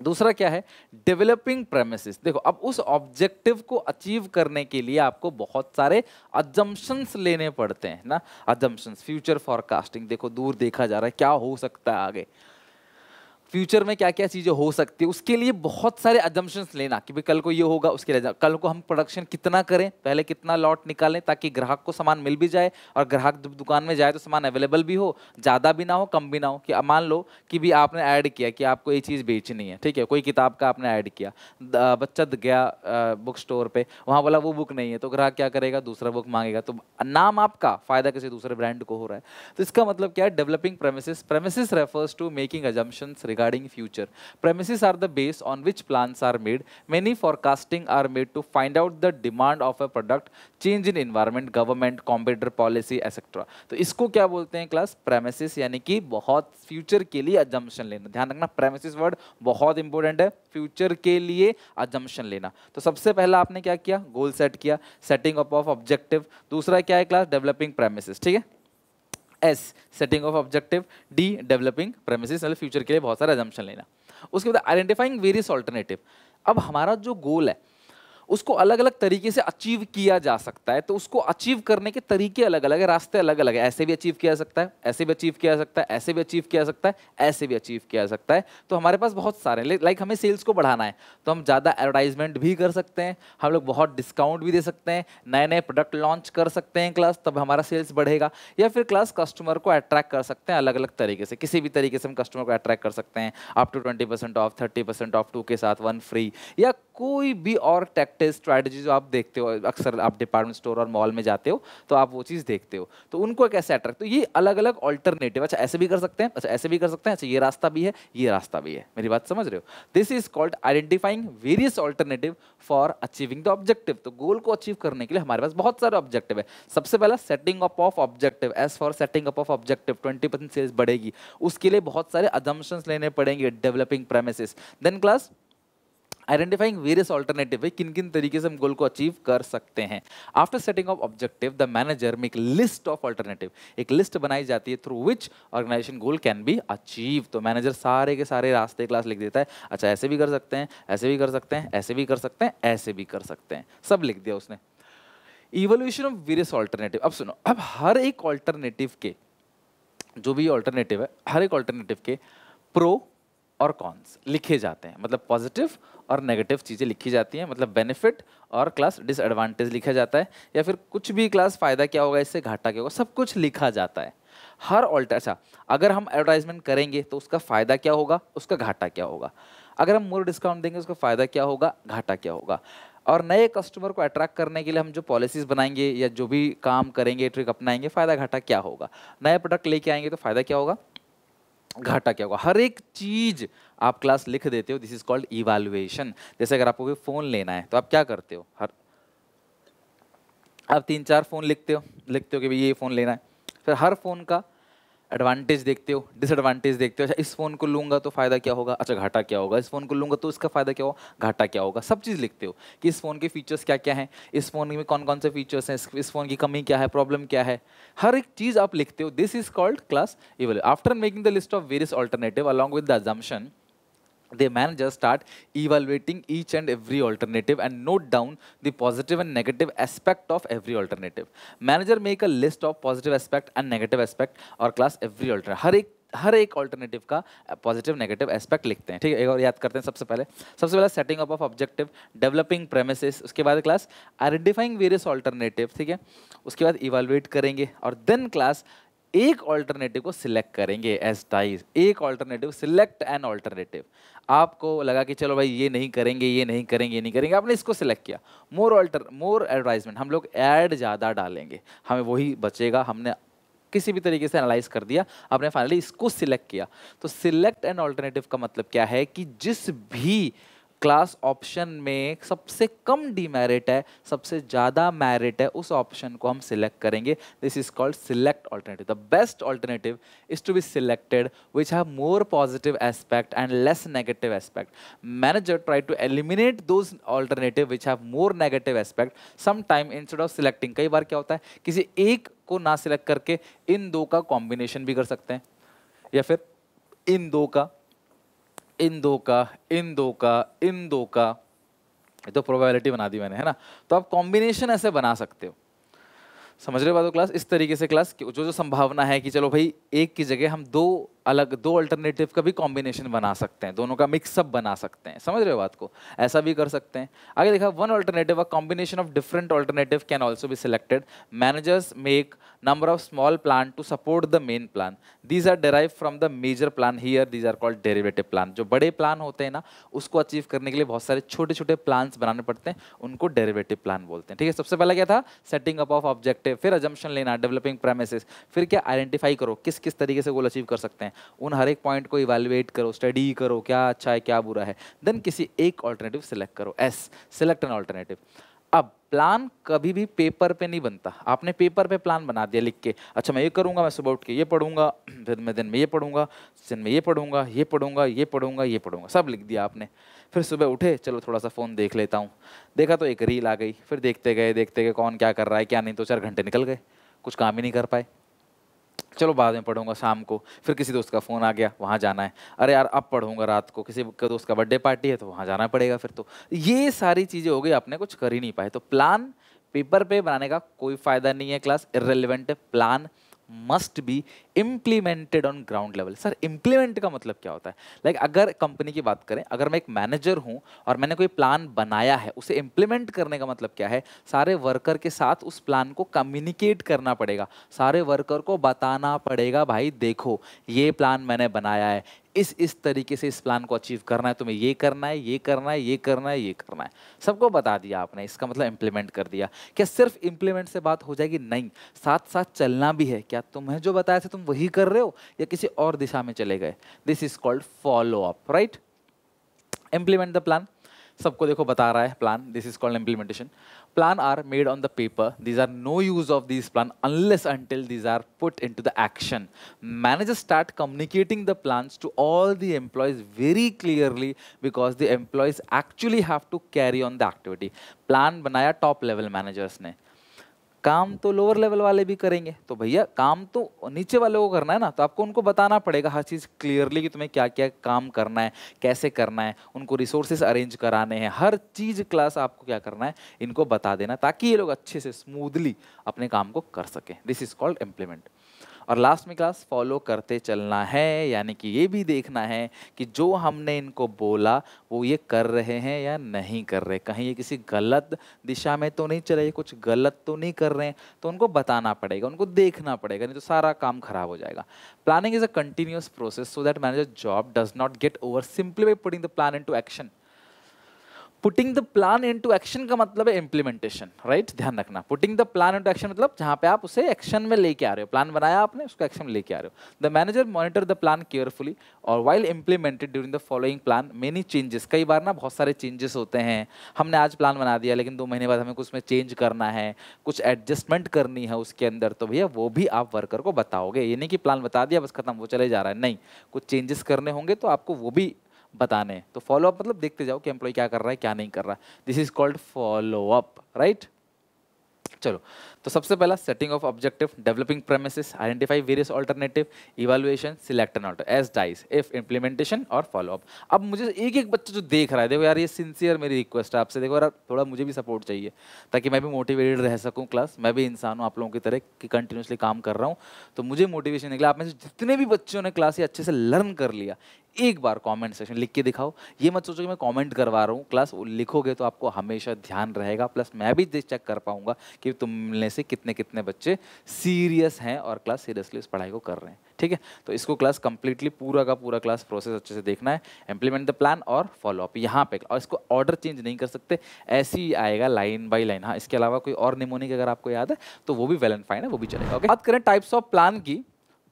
दूसरा क्या है, डेवलपिंग प्रेमिसेस। देखो अब उस ऑब्जेक्टिव को अचीव करने के लिए आपको बहुत सारे अजम्पशंस लेने पड़ते हैं ना। अजम्पशंस, फ्यूचर फॉरकास्टिंग, देखो दूर देखा जा रहा है क्या हो सकता है आगे, फ्यूचर में क्या क्या चीजें हो सकती है, उसके लिए बहुत सारे अजम्पशंस लेना कि भाई कल को ये होगा, उसके लिए कल को हम प्रोडक्शन कितना करें, पहले कितना लॉट निकालें ताकि ग्राहक को सामान मिल भी जाए और ग्राहक दुकान में जाए तो सामान अवेलेबल भी हो, ज़्यादा भी ना हो कम भी ना हो। कि मान लो कि भी आपने ऐड किया कि आपको ये चीज़ बेचनी है, ठीक है, कोई किताब का आपने ऐड किया, बच्चा गया बुक स्टोर पर, वहाँ बोला वो बुक नहीं है, तो ग्राहक क्या करेगा, दूसरा बुक मांगेगा, तो नाम आपका, फायदा किसी दूसरे ब्रांड को हो रहा है। तो इसका मतलब क्या है, developing premises. Premises refers to making assumptions regarding future. Premises are the base on which plans are made. Many forecasting are made to find out the demand of a product, change in environment, government, competitor policy, etc. तो इसको क्या बोलते हैं class, premises, यानी कि बहुत future के लिए अजम्पशन लेना। ध्यान रखना प्रेमिसेस वर्ड बहुत इंपॉर्टेंट है, फ्यूचर के लिए अजम्पशन लेना। तो सबसे पहला आपने क्या किया, गोल सेट किया, सेटिंग अप ऑफ ऑब्जेक्टिव। दूसरा क्या है क्लास, डेवलपिंग प्रेमिसेस, ठीक है। S, setting of objective. D, developing premises, मतलब फ्यूचर के लिए बहुत सारे अजम्पशन लेना। उसके बाद आइडेंटिफाइंग वेरियस ऑल्टरनेटिव। अब हमारा जो गोल है उसको अलग अलग तरीके से अचीव किया जा सकता है, तो उसको अचीव करने के तरीके अलग अलग है, रास्ते अलग अलग है। ऐसे भी अचीव किया जा सकता है, ऐसे भी अचीव किया जा सकता है, ऐसे भी अचीव किया जा सकता है, ऐसे भी अचीव किया जा सकता है। तो हमारे पास बहुत सारे, लाइक हमें सेल्स को बढ़ाना है तो हम ज़्यादा एडवर्टाइजमेंट भी कर सकते हैं, हम लोग बहुत डिस्काउंट भी दे सकते हैं, नए नए प्रोडक्ट लॉन्च कर सकते हैं क्लास, तब हमारा सेल्स बढ़ेगा। या फिर क्लास कस्टमर को अट्रैक्ट कर सकते हैं अलग अलग तरीके से, किसी भी तरीके से हम कस्टमर को अट्रैक्ट कर सकते हैं, अप टू 20% ऑफ, 30% ऑफ, 2 के साथ 1 फ्री, या कोई भी और टैक्टिक्स स्ट्रैटेजी जो आप देखते हो, अक्सर आप डिपार्टमेंट स्टोर और मॉल में जाते हो तो आप वो चीज़ देखते हो, तो उनको कैसे अट्रैक्ट, तो ये अलग अलग ऑल्टरनेटिव। अच्छा ऐसे भी कर सकते हैं, अच्छा ऐसे भी कर सकते हैं, अच्छा ये रास्ता भी है, ये रास्ता भी है, मेरी बात समझ रहे हो। This is called identifying various alternative for achieving the objective. तो गोल को अचीव करने के लिए हमारे पास बहुत सारे ऑब्जेक्टिव है। सबसे पहला setting up of objective, as for setting up of objective 20% sales बढ़ेगी, उसके लिए बहुत सारे अजम्पशंस लेने पड़ेंगे, developing premises. Then class identifying various alternative है, किन किन तरीके से हम गोल को अचीव कर सकते हैं। After setting of objective the manager make list of alternative, एक लिस्ट बनाई जाती है through which organisation goal can be achieve. तो मैनेजर सारे के सारे रास्ते क्लास लिख देता है, अच्छा ऐसे भी कर सकते हैं, ऐसे भी कर सकते हैं, ऐसे भी कर सकते हैं, ऐसे भी कर सकते हैं, सब लिख दिया उसने। इवोल्यूशन ऑफ वेरियस ऑल्टरनेटिव, अब सुनो, अब हर एक ऑल्टरनेटिव के, जो भी ऑल्टरनेटिव है, हर एक ऑल्टरनेटिव के प्रो और कॉन्स लिखे जाते हैं, मतलब पॉजिटिव और नेगेटिव चीज़ें लिखी जाती हैं, मतलब बेनिफिट और क्लास डिसएडवांटेज लिखा जाता है, या फिर कुछ भी क्लास फ़ायदा क्या होगा इससे, घाटा क्या होगा, सब कुछ लिखा जाता है। हर अच्छा अगर हम एडवर्टाइजमेंट करेंगे तो उसका फ़ायदा क्या होगा, उसका घाटा क्या होगा, अगर हम मोर डिस्काउंट देंगे उसका फ़ायदा क्या होगा, घाटा क्या होगा, और नए कस्टमर को अट्रैक्ट करने के लिए हम जो पॉलिसीज़ बनाएंगे या जो भी काम करेंगे, ट्रिक अपनाएंगे, फ़ायदा घाटा क्या होगा, नए प्रोडक्ट लेके आएंगे तो फ़ायदा क्या होगा, घाटा क्या होगा, हर एक चीज आप क्लास लिख देते हो। This is called evaluation. जैसे अगर आपको कोई फोन लेना है तो आप क्या करते हो, आप 3-4 फोन लिखते हो कि भाई ये फोन लेना है, फिर हर फोन का एडवांटेज देखते हो, डिसएडवांटेज देखते हो, अच्छा इस फोन को लूंगा तो फायदा क्या होगा, अच्छा घाटा क्या होगा, इस फोन को लूंगा तो इसका फायदा क्या होगा, घाटा क्या होगा, सब चीज़ लिखते हो कि इस फोन के फीचर्स क्या क्या हैं, इस फोन में कौन कौन से फीचर्स हैं, इस फोन की कमी क्या है, प्रॉब्लम क्या है, हर एक चीज़ आप लिखते हो। This is called class evaluation. After making the list of various alternative along with the assumption, the manager start evaluating each and every alternative and note down the positive and negative aspect of every alternative. Manager make a list of positive aspect and negative aspect और class every alternative, हर एक alternative का positive negative aspect लिखते हैं, ठीक है। एक और याद करते हैं, सबसे पहले setting up of objective, developing premises, उसके बाद क्लास आइडेंटिफाइंग वेरियस ऑल्टरनेटिव, ठीक है, उसके बाद इवैल्यूएट करेंगे और देन क्लास एक ऑल्टरनेटिव को सिलेक्ट करेंगे एज टाइज, एक ऑल्टरनेटिव, सिलेक्ट एन ऑल्टरनेटिव। आपको लगा कि चलो भाई ये नहीं करेंगे, ये नहीं करेंगे, ये नहीं करेंगे, आपने इसको सिलेक्ट किया, मोर एडवर्टाइजमेंट, हम लोग ऐड ज़्यादा डालेंगे, हमें वही बचेगा, हमने किसी भी तरीके से एनालाइज कर दिया, आपने फाइनली इसको सिलेक्ट किया। तो सिलेक्ट एन ऑल्टरनेटिव का मतलब क्या है कि जिस भी क्लास ऑप्शन में सबसे कम डीमेरिट है, सबसे ज़्यादा मेरिट है, उस ऑप्शन को हम सिलेक्ट करेंगे। This is called select alternative. The best alternative is to be selected which have more positive aspect and less negative aspect. Manager try to eliminate those alternative which have more negative aspect some time instead of selecting. कई बार क्या होता है, किसी एक को ना select करके इन दो का कॉम्बिनेशन भी कर सकते हैं, या फिर इन दो का, इन दो का, इन दो का, इन दो का, ये तो प्रोबेबिलिटी बना दी मैंने, है ना। तो आप कॉम्बिनेशन ऐसे बना सकते हो, समझ रहे हो बात को क्लास। इस तरीके से क्लास जो जो संभावना है कि चलो भाई एक की जगह हम दो अलग, दो अल्टरनेटिव का भी कॉम्बिनेशन बना सकते हैं, दोनों का मिक्सअप बना सकते हैं, समझ रहे हो बात को, ऐसा भी कर सकते हैं। आगे देखा, one alternative, a combination of different alternative can also be selected. Managers make number of small plan to support the main plan. These are derived from the major plan. Here these are called derivative plan. जो बड़े plan होते हैं ना, उसको achieve करने के लिए बहुत सारे छोटे छोटे प्लान्स बनाने पड़ते हैं, उनको डेरिवेटिव प्लान बोलते हैं। ठीक है, सबसे पहला क्या था, सेटिंग अप ऑफ ऑब्जेक्टिव, फिर अजम्पशन लेना, डेवलपिंग प्रेमिसेस, फिर क्या आइडेंटिफाई करो किस किस तरीके से गोल अचीव कर सकते हैं, उन हर एक पॉइंट को इवेलुएट करो, स्टडी करो क्या अच्छा है क्या बुरा है, देन किसी एक ऑल्टरनेटिव सिलेक्ट करो। S, select an alternative. अब प्लान कभी भी पेपर पे नहीं बनता। आपने पेपर पे प्लान बना दिया लिख के, अच्छा मैं ये करूंगा, मैं सुबह उठ के ये पढ़ूंगा, फिर मैं दिन में ये पढ़ूंगा, दिन में ये पढ़ूंगा, ये पढ़ूंगा, ये पढ़ूंगा, ये पढ़ूंगा, सब लिख दिया आपने। फिर सुबह उठे, चलो थोड़ा सा फ़ोन देख लेता हूँ, देखा तो एक रील आ गई, फिर देखते गए कौन क्या कर रहा है क्या नहीं, तो 4 घंटे निकल गए, कुछ काम ही नहीं कर पाए। चलो बाद में पढ़ूंगा शाम को, फिर किसी दोस्त का फ़ोन आ गया, वहाँ जाना है, अरे यार अब पढ़ूंगा रात को, किसी का दोस्त का बर्थडे पार्टी है तो वहाँ जाना पड़ेगा, फिर तो ये सारी चीज़ें हो गई, आपने कुछ कर ही नहीं पाए। तो प्लान पेपर पे बनाने का कोई फ़ायदा नहीं है क्लास, इररिलेवेंट है। Plan must be implemented on ground level. Sir implement का मतलब क्या होता है? लाइक अगर कंपनी की बात करें, अगर मैं एक मैनेजर हूं और मैंने कोई प्लान बनाया है, उसे इम्प्लीमेंट करने का मतलब क्या है, सारे वर्कर के साथ उस प्लान को कम्युनिकेट करना पड़ेगा, सारे वर्कर को बताना पड़ेगा, भाई देखो ये प्लान मैंने बनाया है, इस तरीके से इस प्लान को अचीव करना है, तुम्हें ये करना है, ये करना है, ये करना है, ये करना है, सबको बता दिया आपने, इसका मतलब इम्प्लीमेंट कर दिया। क्या सिर्फ इम्प्लीमेंट से बात हो जाएगी? नहीं, साथ साथ चलना भी है। क्या तुम्हें जो बताया था तुम वही कर रहे हो या किसी और दिशा में चले गए? This is called follow up, right. Implement the plan, सबको देखो बता रहा है plan, this is called implementation. Plan are made on the paper. These are no use of these plan unless until these are put into the action. Managers start communicating the plans to all the employees very clearly because the employees actually have to carry on the activity. Plan बनाया top level managers ने, काम तो lower level वाले भी करेंगे, तो भैया काम तो नीचे वाले को करना है ना, तो आपको उनको बताना पड़ेगा हर चीज़ क्लियरली कि तुम्हें क्या क्या काम करना है, कैसे करना है, उनको रिसोर्सेज अरेंज कराने हैं, हर चीज़ क्लास आपको क्या करना है, इनको बता देना, ताकि ये लोग अच्छे से स्मूथली अपने काम को कर सकें। This is called implement. और लास्ट में क्लास फॉलो करते चलना है, यानी कि ये भी देखना है कि जो हमने इनको बोला वो ये कर रहे हैं या नहीं कर रहे, कहीं ये किसी गलत दिशा में तो नहीं चले, कुछ गलत तो नहीं कर रहे हैं, तो उनको बताना पड़ेगा, उनको देखना पड़ेगा, नहीं तो सारा काम खराब हो जाएगा। Planning is a continuous process so that manager job does not get over simply by putting the plan into action. Putting the plan into action का मतलब है इम्प्लीमेंटेशन, राइट, ध्यान रखना। Putting the plan into action मतलब जहां पे आप उसे एक्शन में लेके आ रहे हो, प्लान बनाया आपने, उसको एक्शन में लेके आ रहे हो। The manager monitor the plan carefully और while implemented during the following plan many changes. कई बार ना बहुत सारे चेंजेस होते हैं, हमने आज प्लान बना दिया लेकिन 2 महीने बाद हमें कुछ उसमें चेंज करना है, कुछ एडजस्टमेंट करनी है उसके अंदर, तो भैया वो भी आप वर्कर को बताओगे। ये नहीं कि प्लान बता दिया बस खत्म, वो चले जा रहा है, नहीं, कुछ चेंजेस करने होंगे तो आपको वो भी बताने। तो फॉलो अप मतलब देखते जाओ कि एम्प्लॉय क्या कर रहा है क्या नहीं कर रहा है। This is called follow up, right. चलो, तो सबसे पहला setting of objective, developing premises, identify various alternative, evaluation, select an alter, एस डाइस, इफ, इम्प्लीमेंटेशन और फॉलो अप। अब मुझे एक एक बच्चा जो देख रहा है, देखो यार ये सिंसियर मेरी रिक्वेस्ट है आपसे, देखो यार थोड़ा मुझे भी सपोर्ट चाहिए ताकि मैं भी मोटिवेटेड रह सकूं क्लास, मैं भी इंसान हूं आप लोगों की तरह कि कंटिन्यूसली काम कर रहा हूं, तो मुझे मोटिवेशन निकला। आप में से जितने भी बच्चों ने क्लास ये अच्छे से लर्न कर लिया, एक बार कमेंट सेक्शन लिख के दिखाओ। ये मत सोचो कि मैं कमेंट करवा रहा हूँ, क्लास लिखोगे तो आपको हमेशा ध्यान रहेगा, प्लस मैं भी चेक कर पाऊंगा कि तुम में से कितने कितने बच्चे सीरियस हैं और क्लास सीरियसली इस पढ़ाई को कर रहे हैं। ठीक है, तो इसको क्लास कंप्लीटली पूरा का पूरा क्लास प्रोसेस अच्छे से देखना है, इम्प्लीमेंट द प्लान और फॉलो अप यहाँ पे। और इसको ऑर्डर चेंज नहीं कर सकते, ऐसे ही आएगा लाइन बाय लाइन। हाँ, इसके अलावा कोई और निमोनिक अगर आपको याद है तो वो भी वेल एंड फाइन है, वो भी चलेगा। ओके, बात करें टाइप्स ऑफ प्लान की।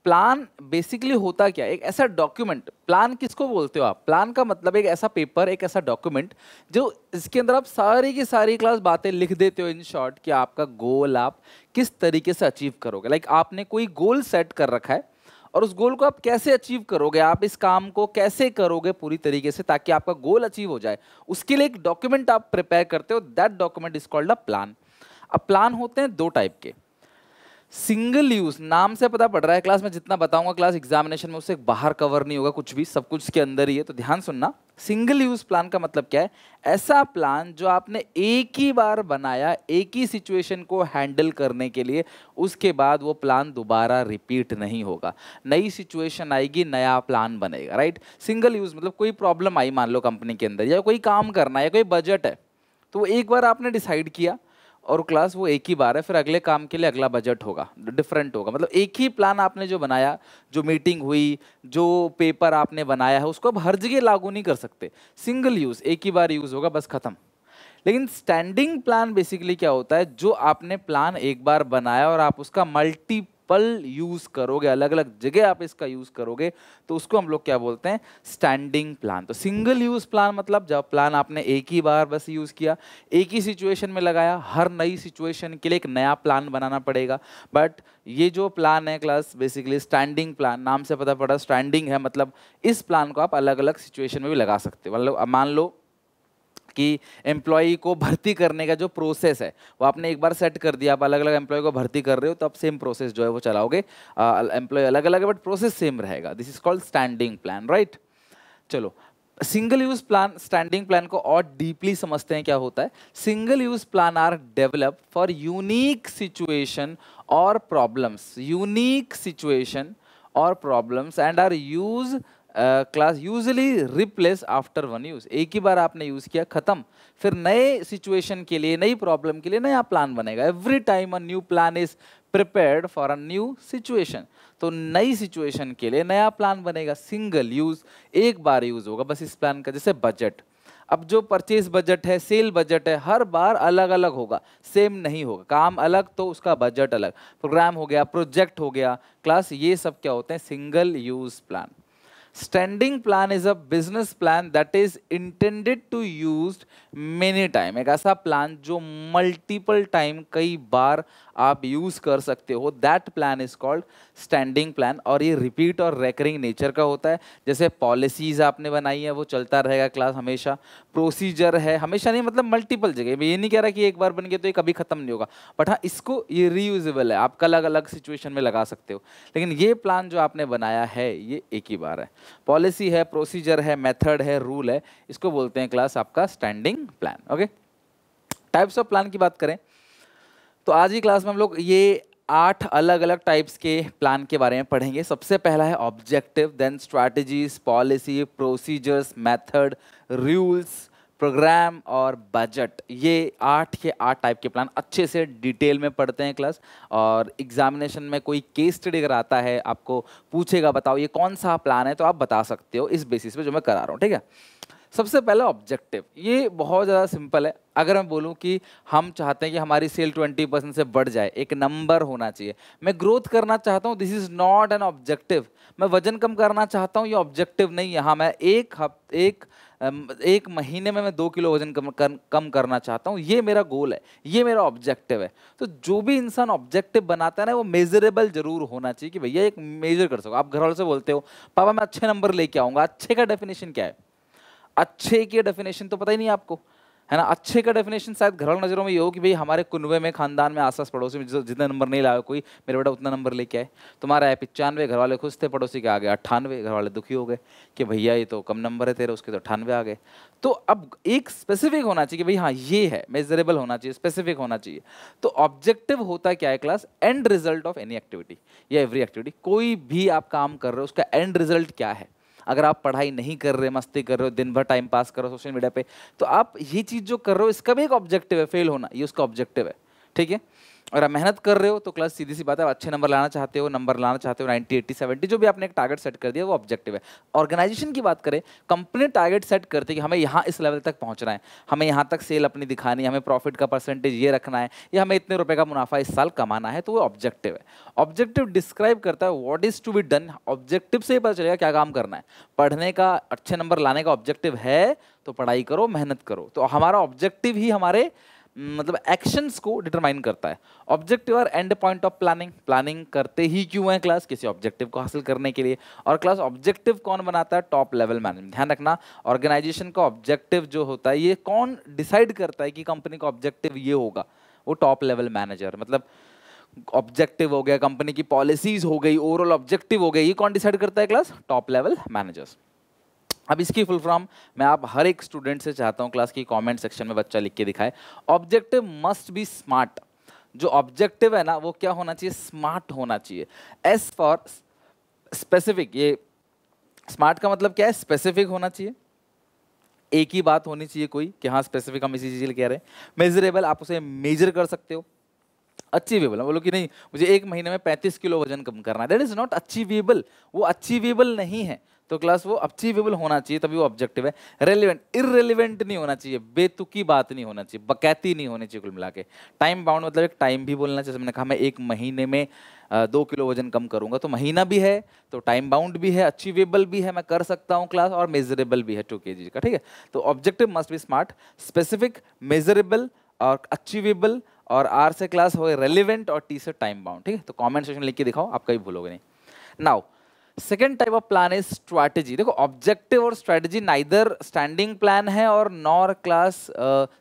प्लान बेसिकली होता क्या है? एक ऐसा डॉक्यूमेंट, प्लान किसको बोलते हो आप? प्लान का मतलब एक ऐसा पेपर, एक ऐसा डॉक्यूमेंट जो इसके अंदर आप सारी की सारी क्लास बातें लिख देते हो इन शॉर्ट कि आपका गोल आप किस तरीके से अचीव करोगे। लाइक आपने कोई गोल सेट कर रखा है और उस गोल को आप कैसे अचीव करोगे, आप इस काम को कैसे करोगे पूरी तरीके से ताकि आपका गोल अचीव हो जाए, उसके लिए एक डॉक्यूमेंट आप प्रिपेयर करते हो, that document is called a plan. अब प्लान होते हैं 2 टाइप के, सिंगल यूज नाम से पता पड़ रहा है क्लास में जितना बताऊंगा क्लास एग्जामिनेशन में उससे बाहर कवर नहीं होगा, कुछ भी सब कुछ इसके अंदर ही है, तो ध्यान सुनना। सिंगल यूज प्लान का मतलब क्या है? ऐसा प्लान जो आपने एक ही बार बनाया एक ही सिचुएशन को हैंडल करने के लिए, उसके बाद वो प्लान दोबारा रिपीट नहीं होगा। नई सिचुएशन आएगी, नया प्लान बनेगा, राइट। सिंगल यूज मतलब कोई प्रॉब्लम आई मान लो कंपनी के अंदर, या कोई काम करना है या कोई बजट है, तो वो एक बार आपने डिसाइड किया और क्लास वो एक ही बार है, फिर अगले काम के लिए अगला बजट होगा, डिफरेंट होगा। मतलब एक ही प्लान आपने जो बनाया, जो मीटिंग हुई, जो पेपर आपने बनाया है, उसको अब हर जगह लागू नहीं कर सकते। सिंगल यूज, एक ही बार यूज होगा, बस खत्म। लेकिन स्टैंडिंग प्लान बेसिकली क्या होता है? जो आपने प्लान एक बार बनाया और आप उसका मल्टीपल यूज करोगे, अलग अलग जगह आप इसका यूज करोगे, तो उसको हम लोग क्या बोलते हैं? Standing plan. तो सिंगल यूज प्लान मतलब जब प्लान आपने एक ही बार बस यूज किया, एक ही सिचुएशन में लगाया, हर नई सिचुएशन के लिए एक नया प्लान बनाना पड़ेगा। बट ये जो प्लान है क्लास बेसिकली स्टैंडिंग प्लान, नाम से पता पड़ा स्टैंडिंग है, मतलब इस प्लान को आप अलग अलग सिचुएशन में भी लगा सकते हो। मतलब मान लो कि एम्प्लॉय को भर्ती करने का जो प्रोसेस है वो आपने एक बार सेट कर दिया, आप अलग अलग एम्प्लॉय को भर्ती कर रहे हो, तो आप सेम प्रोसेस जो है वो चलाओगे। एम्प्लॉय अलग अलग है बट प्रोसेस सेम रहेगा। This is called standing plan, right. चलो, single use plan, standing plan को और डीपली समझते हैं क्या होता है। Single use plan are develop for unique situation और प्रॉब्लम्स, यूनिक सिचुएशन और problems and are use class usually replace after one use. एक ही बार आपने यूज किया, खत्म, फिर नए सिचुएशन के लिए, नई प्रॉब्लम के लिए नया प्लान बनेगा। Every time a new plan is prepared for a new situation. तो नई सिचुएशन के लिए नया प्लान बनेगा। सिंगल यूज, एक बार यूज होगा बस इस प्लान का। जैसे बजट, अब जो परचेज बजट है, सेल बजट है, हर बार अलग अलग होगा, सेम नहीं होगा। काम अलग तो उसका बजट अलग। प्रोग्राम हो गया, प्रोजेक्ट हो गया क्लास, ये सब क्या होते हैं? Single use plan. Standing plan is a business plan that is intended to used many time. एक ऐसा प्लान जो मल्टीपल टाइम, कई बार आप यूज कर सकते हो, that plan is called standing plan. और ये रिपीट और रेकरिंग नेचर का होता है। जैसे पॉलिसीज आपने बनाई है वो चलता रहेगा क्लास हमेशा। प्रोसीजर है, हमेशा नहीं, मतलब मल्टीपल जगह। मैं ये नहीं कह रहा कि एक बार बन गया तो ये कभी खत्म नहीं होगा, बट हाँ इसको ये रीयूजेबल है, आप अलग अलग सिचुएशन में लगा सकते हो। लेकिन ये प्लान जो आपने बनाया है ये एक ही बार है। पॉलिसी है, प्रोसीजर है, मेथड है, रूल है, इसको बोलते हैं क्लास आपका standing plan. Okay, types of plan की बात करें तो आज की क्लास में हम लोग ये 8 अलग अलग टाइप्स के प्लान के बारे में पढ़ेंगे। सबसे पहला है objective, then strategies, policy, procedures, method, rules, program और बजट। ये 8 के 8 टाइप के प्लान अच्छे से डिटेल में पढ़ते हैं क्लास। और एग्जामिनेशन में कोई केस स्टडी अगर आता है, आपको पूछेगा बताओ ये कौन सा प्लान है, तो आप बता सकते हो इस बेसिस पे जो मैं करा रहा हूँ, ठीक है। सबसे पहला ऑब्जेक्टिव, ये बहुत ज़्यादा सिंपल है। अगर मैं बोलूं कि हम चाहते हैं कि हमारी सेल 20% से बढ़ जाए, एक नंबर होना चाहिए। मैं ग्रोथ करना चाहता हूं, this is not an objective. मैं वजन कम करना चाहता हूं, ये ऑब्जेक्टिव नहीं है। हाँ, मैं एक महीने में मैं 2 किलो वजन कम करना चाहता हूं, ये मेरा गोल है, ये मेरा ऑब्जेक्टिव है। तो जो भी इंसान ऑब्जेक्टिव बनाता है ना, वो मेजरेबल जरूर होना चाहिए कि भैया एक मेजर कर सको। आप घर वालों से बोलते हो पापा मैं अच्छे नंबर लेके आऊंगा, अच्छे का डेफिनेशन क्या है? अच्छे की डेफिनेशन तो पता ही नहीं आपको, है ना। अच्छे का डेफिनेशन शायद घर वालों नजरों में ये हो कि भाई हमारे कुनबे में, खानदान में, आसपास पड़ोसी में जितने नंबर नहीं लाया कोई, मेरा बेटा उतना नंबर लेके आए। तुम्हारा है 95, घर वाले खुश थे, पड़ोसी के आ गए 98, घर वाले दुखी हो गए कि भैया ये तो कम नंबर है तेरे, उसके तो 98 आ गए। तो अब एक स्पेसिफिक होना चाहिए कि भाई हाँ ये है, मेजरेबल होना चाहिए, स्पेसिफिक होना चाहिए। तो ऑब्जेक्टिव होता क्या है class? And result of any activity या एवरी एक्टिविटी। कोई भी आप काम कर रहे हो उसका एंड रिजल्ट क्या है? अगर आप पढ़ाई नहीं कर रहे, मस्ती कर रहे हो, दिन भर टाइम पास कर रहे हो सोशल मीडिया पे, तो आप ये चीज जो कर रहे हो इसका भी एक ऑब्जेक्टिव है, फेल होना, ये उसका ऑब्जेक्टिव है, ठीक है। और आप मेहनत कर रहे हो तो क्लास सीधी सी बात है, आप अच्छे नंबर लाना चाहते हो, नंबर लाना चाहते हो 90, 80, 70, जो भी आपने एक टारगेट सेट कर दिया वो ऑब्जेक्टिव है। ऑर्गेनाइजेशन की बात करें, कंपनी टारगेट सेट करती है कि हमें यहाँ इस लेवल तक पहुँचना है, हमें यहाँ तक सेल अपनी दिखानी है, हमें प्रॉफिट का परसेंटेज ये रखना है, या हमें इतने रुपए का मुनाफा इस साल कमाना है, तो वो ऑब्जेक्टिव है। ऑब्जेक्टिव डिस्क्राइब करता है what is to be done. Objective से ही पता चलेगा क्या काम करना है। पढ़ने का, अच्छे नंबर लाने का ऑब्जेक्टिव है तो पढ़ाई करो, मेहनत करो। तो हमारा ऑब्जेक्टिव ही हमारे मतलब एक्शंस को डिटरमाइन करता है। ऑब्जेक्टिव और and point of planning, planning करते ही क्यों है क्लास? किसी ऑब्जेक्टिव को हासिल करने के लिए। और क्लास ऑब्जेक्टिव कौन बनाता है? Top level management. ध्यान रखना, ऑर्गेनाइजेशन का ऑब्जेक्टिव जो होता है ये कौन डिसाइड करता है कि कंपनी का ऑब्जेक्टिव ये होगा? वो टॉप लेवल मैनेजर। मतलब ऑब्जेक्टिव हो गया, कंपनी की पॉलिसीज हो गई, ओवरऑल ऑब्जेक्टिव हो गए, ये कौन डिसाइड करता है क्लास? Top level managers. अब इसकी फुल फॉर्म मैं आप हर एक स्टूडेंट से चाहता हूं क्लास की कमेंट सेक्शन में बच्चा लिख के दिखाए। Objective must be smart. जो ऑब्जेक्टिव है ना वो क्या होना चाहिए? स्मार्ट होना चाहिए। एस फॉर स्पेसिफिक, ये स्मार्ट का मतलब क्या है? स्पेसिफिक होना चाहिए, एक ही बात होनी चाहिए कोई कि हाँ स्पेसिफिक हम इसी चीज कह रहे हैं। मेजरेबल, आप उसे मेजर कर सकते हो। अचीवेबल, बोलो कि नहीं मुझे एक महीने में 35 किलो वजन कम करना है, दैट इज नॉट अचीवेबल, वो अचीवेबल नहीं है। तो क्लास वो अचीवेबल होना चाहिए तभी वो ऑब्जेक्टिव है। रेलिवेंट, इररेलिवेंट नहीं होना चाहिए, बेतुकी बात नहीं होना चाहिए, बकैती नहीं होनी चाहिए कुल मिला के। टाइम बाउंड मतलब एक टाइम भी बोलना चाहिए, जैसे मैंने कहा मैं एक महीने में 2 किलो वजन कम करूंगा, तो महीना भी है, तो टाइम बाउंड भी है, अचीवेबल भी है, मैं कर सकता हूँ क्लास, और मेजरेबल भी है 2 kg का, ठीक है। तो objective must be smart, specific, measurable और अचीवेबल, और आर से क्लास हो रेलिवेंट, और टी से टाइम बाउंड, ठीक है। तो कमेंट सेक्शन लिख के दिखाओ, आप कभी भूलोगे नहीं। Now second type of plan is strategy. देखो ऑब्जेक्टिव और स्ट्रैटेजी नाइदर स्टैंडिंग प्लान है और nor class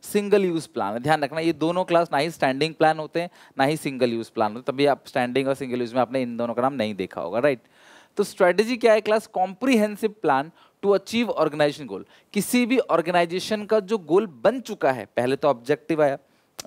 single use plan है। ध्यान रखना ये दोनों क्लास ना ही स्टैंडिंग प्लान होते हैं ना ही सिंगल यूज प्लान होते, तभी आप स्टैंडिंग और सिंगल यूज में आपने इन दोनों का नाम नहीं देखा होगा, राइट। तो स्ट्रैटेजी क्या है class? Comprehensive plan to achieve organisation goal. किसी भी ऑर्गेनाइजेशन का जो गोल बन चुका है, पहले तो ऑब्जेक्टिव आया,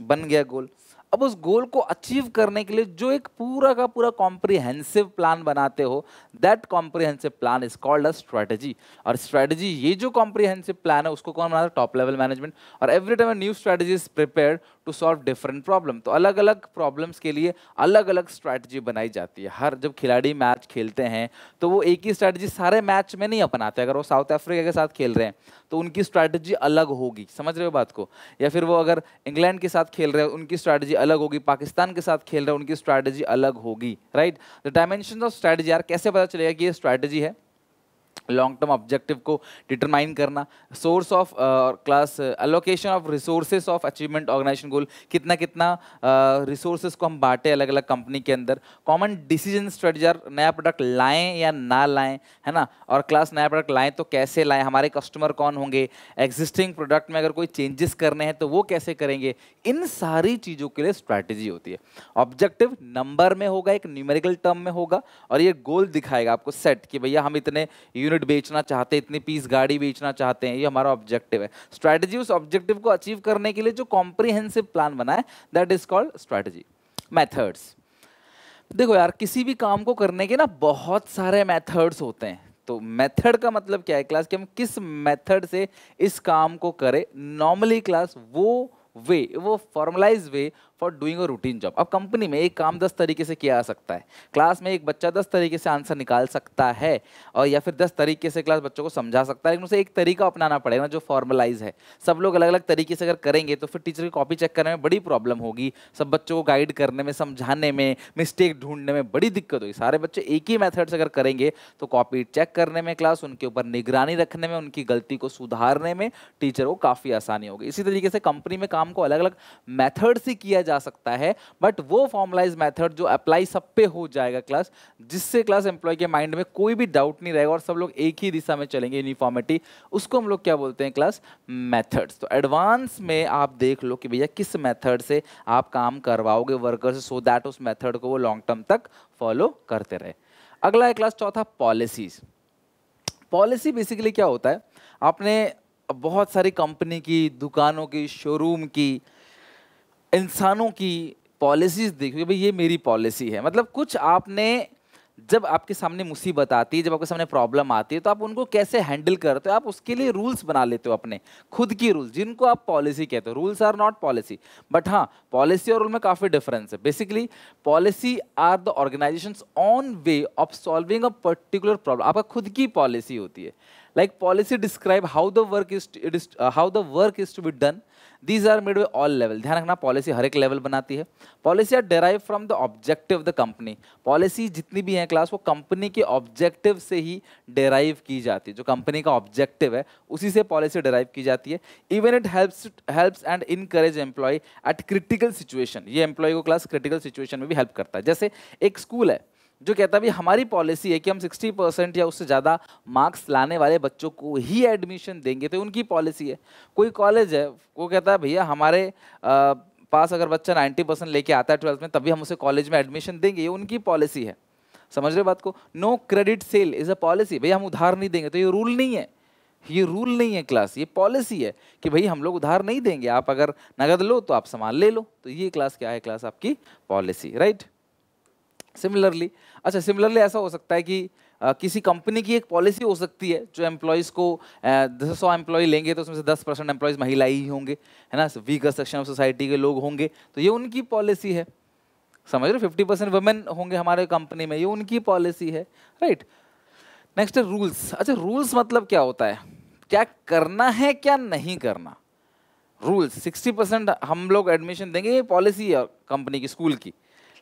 बन गया गोल, अब उस गोल को अचीव करने के लिए जो एक पूरा का पूरा कॉम्प्रिहेंसिव प्लान बनाते हो, that comprehensive plan is called a strategy. और स्ट्रेटजी, ये जो कॉम्प्रिहेंसिव प्लान है उसको कौन बनाता है? Top level management. और every time new strategy is prepared to solve different problem. तो अलग अलग प्रॉब्लम्स के लिए अलग अलग स्ट्रैटेजी बनाई जाती है। हर जब खिलाड़ी मैच खेलते हैं तो वो एक ही स्ट्रैटेजी सारे मैच में नहीं अपनाते। अगर वो साउथ अफ्रीका के साथ खेल रहे हैं तो उनकी स्ट्रैटेजी अलग होगी, समझ रहे हो बात को। या फिर वो अगर इंग्लैंड के साथ खेल रहे हैं उनकी स्ट्रैटेजी अलग होगी, पाकिस्तान के साथ खेल रहे हैं उनकी स्ट्रैटेजी अलग होगी, right. The dimensions of strategy, यार कैसे पता चलेगा कि ये स्ट्रैटेजी है? लॉन्ग टर्म ऑब्जेक्टिव को डिटरमाइन करना, source of class allocation of resources of achievement organization goal, कितना कितना रिसोर्सेज को हम बांटे अलग अलग कंपनी के अंदर। कॉमन डिसीजन स्ट्रेटजी, नया प्रोडक्ट लाएं या ना लाएं, है ना। और क्लास नया प्रोडक्ट लाएं तो कैसे लाएं, हमारे कस्टमर कौन होंगे, एग्जिस्टिंग प्रोडक्ट में अगर कोई चेंजेस करने हैं तो वो कैसे करेंगे, इन सारी चीज़ों के लिए स्ट्रैटेजी होती है। ऑब्जेक्टिव नंबर में होगा, एक न्यूमेरिकल टर्म में होगा, और ये गोल दिखाएगा आपको सेट कि भैया हम इतने यूनिट बेचना चाहते हैं, इतनी पीस गाड़ी बेचना चाहते हैं, ये हमारा ऑब्जेक्टिव है। स्ट्रैटेजी उस ऑब्जेक्टिव को अचीव करने के लिए जो कॉम्प्रिहेंसिव प्लान बना है, that is called strategy. Methods, देखो यार किसी भी काम को करने के ना बहुत सारे मेथड्स होते हैं। तो मेथड का मतलब क्या है क्लास, कि हम किस मेथड से इस काम को करें। नॉर्मली क्लास वो formalise way for doing a routine job. अब कंपनी में एक काम 10 तरीके से किया जा सकता है, क्लास में एक बच्चा 10 तरीके से आंसर निकाल सकता है, और या फिर 10 तरीके से क्लास बच्चों को समझा सकता है, लेकिन उसे एक तरीका अपनाना पड़ेगा ना जो फॉर्मलाइज है। सब लोग अलग अलग तरीके से अगर करेंगे तो फिर टीचर की कॉपी चेक करने में बड़ी प्रॉब्लम होगी, सब बच्चों को गाइड करने में, समझाने में, मिस्टेक ढूंढने में बड़ी दिक्कत होगी। सारे बच्चे एक ही मेथड से अगर करेंगे तो कॉपी चेक करने में, क्लास उनके ऊपर निगरानी रखने में, उनकी गलती को सुधारने में टीचर को काफ़ी आसानी होगी। इसी तरीके से कंपनी में काम को अलग अलग मेथड से किया जा सकता है, बट वो फॉर्मलाइज मेथड जो अप्लाई सब पे हो जाएगा क्लास, जिससे क्लास एम्प्लॉय के माइंड में कोई भी डाउट नहीं रहेगा और सब लोग एक ही दिशा में चलेंगे, यूनिफॉर्मिटी, उसको हम लोग क्या बोलते हैं क्लास? मेथड्स। तो एडवांस में आप देख लो कि भैया किस मेथड से आप काम करवाओगे वर्कर से, सो दैट उस मेथड को वो लॉन्ग टर्म तक फॉलो करते रहे। अगला है क्लास चौथा, पॉलिसीज। पॉलिसी बेसिकली क्या होता है, आपने बहुत सारी कंपनी की, दुकानों की, शोरूम की, इंसानों की पॉलिसीज देखिए, भाई ये मेरी पॉलिसी है। मतलब कुछ आपने, जब आपके सामने मुसीबत आती है, जब आपके सामने प्रॉब्लम आती है, तो आप उनको कैसे हैंडल करते हो, आप उसके लिए रूल्स बना लेते हो, अपने खुद की रूल्स, जिनको आप पॉलिसी कहते हो। Rules are not policy, but हाँ पॉलिसी और रूल में काफ़ी डिफरेंस है। Basically policy are the organisations own way of solving a particular problem. आपका खुद की पॉलिसी होती है। Like policy describe how the work is to be done. These are made by all level। ध्यान रखना पॉलिसी हर एक level बनाती है। Policy are derive from the objective of the company. Policy जितनी भी हैं क्लास वो कंपनी के ऑब्जेक्टिव से ही डेराइव की जाती है। जो कंपनी का ऑब्जेक्टिव है उसी से पॉलिसी डेराइव की जाती है। Even it helps and encourage employ at critical situation. ये एम्प्लॉय को क्लास क्रिटिकल सिचुएशन में भी हेल्प करता है। जैसे एक स्कूल है जो कहता है भी हमारी पॉलिसी है कि हम 60% या उससे ज़्यादा मार्क्स लाने वाले बच्चों को ही एडमिशन देंगे, तो उनकी पॉलिसी है। कोई कॉलेज है वो कहता है भैया हमारे पास अगर बच्चा 90% लेके आता है 12th में, तभी हम उसे कॉलेज में एडमिशन देंगे, ये उनकी पॉलिसी है। समझ रहे बात को? No credit sale is a policy, भैया हम उधार नहीं देंगे, तो ये रूल नहीं है, ये रूल नहीं है क्लास, ये पॉलिसी है कि भाई हम लोग उधार नहीं देंगे, आप अगर नगद लो तो आप सामान ले लो। तो ये क्लास क्या है? क्लास आपकी पॉलिसी, राइट। सिमिलरली, अच्छा सिमिलरली ऐसा हो सकता है कि किसी कंपनी की एक पॉलिसी हो सकती है जो एम्प्लॉयज़ को 100 एम्प्लॉय लेंगे तो उसमें से 10% एम्प्लॉयज़ महिला ही होंगे, है ना, वीकर सेक्शन ऑफ सोसाइटी के लोग होंगे, तो ये उनकी पॉलिसी है। समझ रहे? 50% वुमेन होंगे हमारे कंपनी में, ये उनकी पॉलिसी है, राइट। नेक्स्ट है रूल्स। अच्छा रूल्स मतलब क्या होता है? क्या करना है क्या नहीं करना। रूल्स 60% हम लोग एडमिशन देंगे, ये पॉलिसी है कंपनी की, स्कूल की।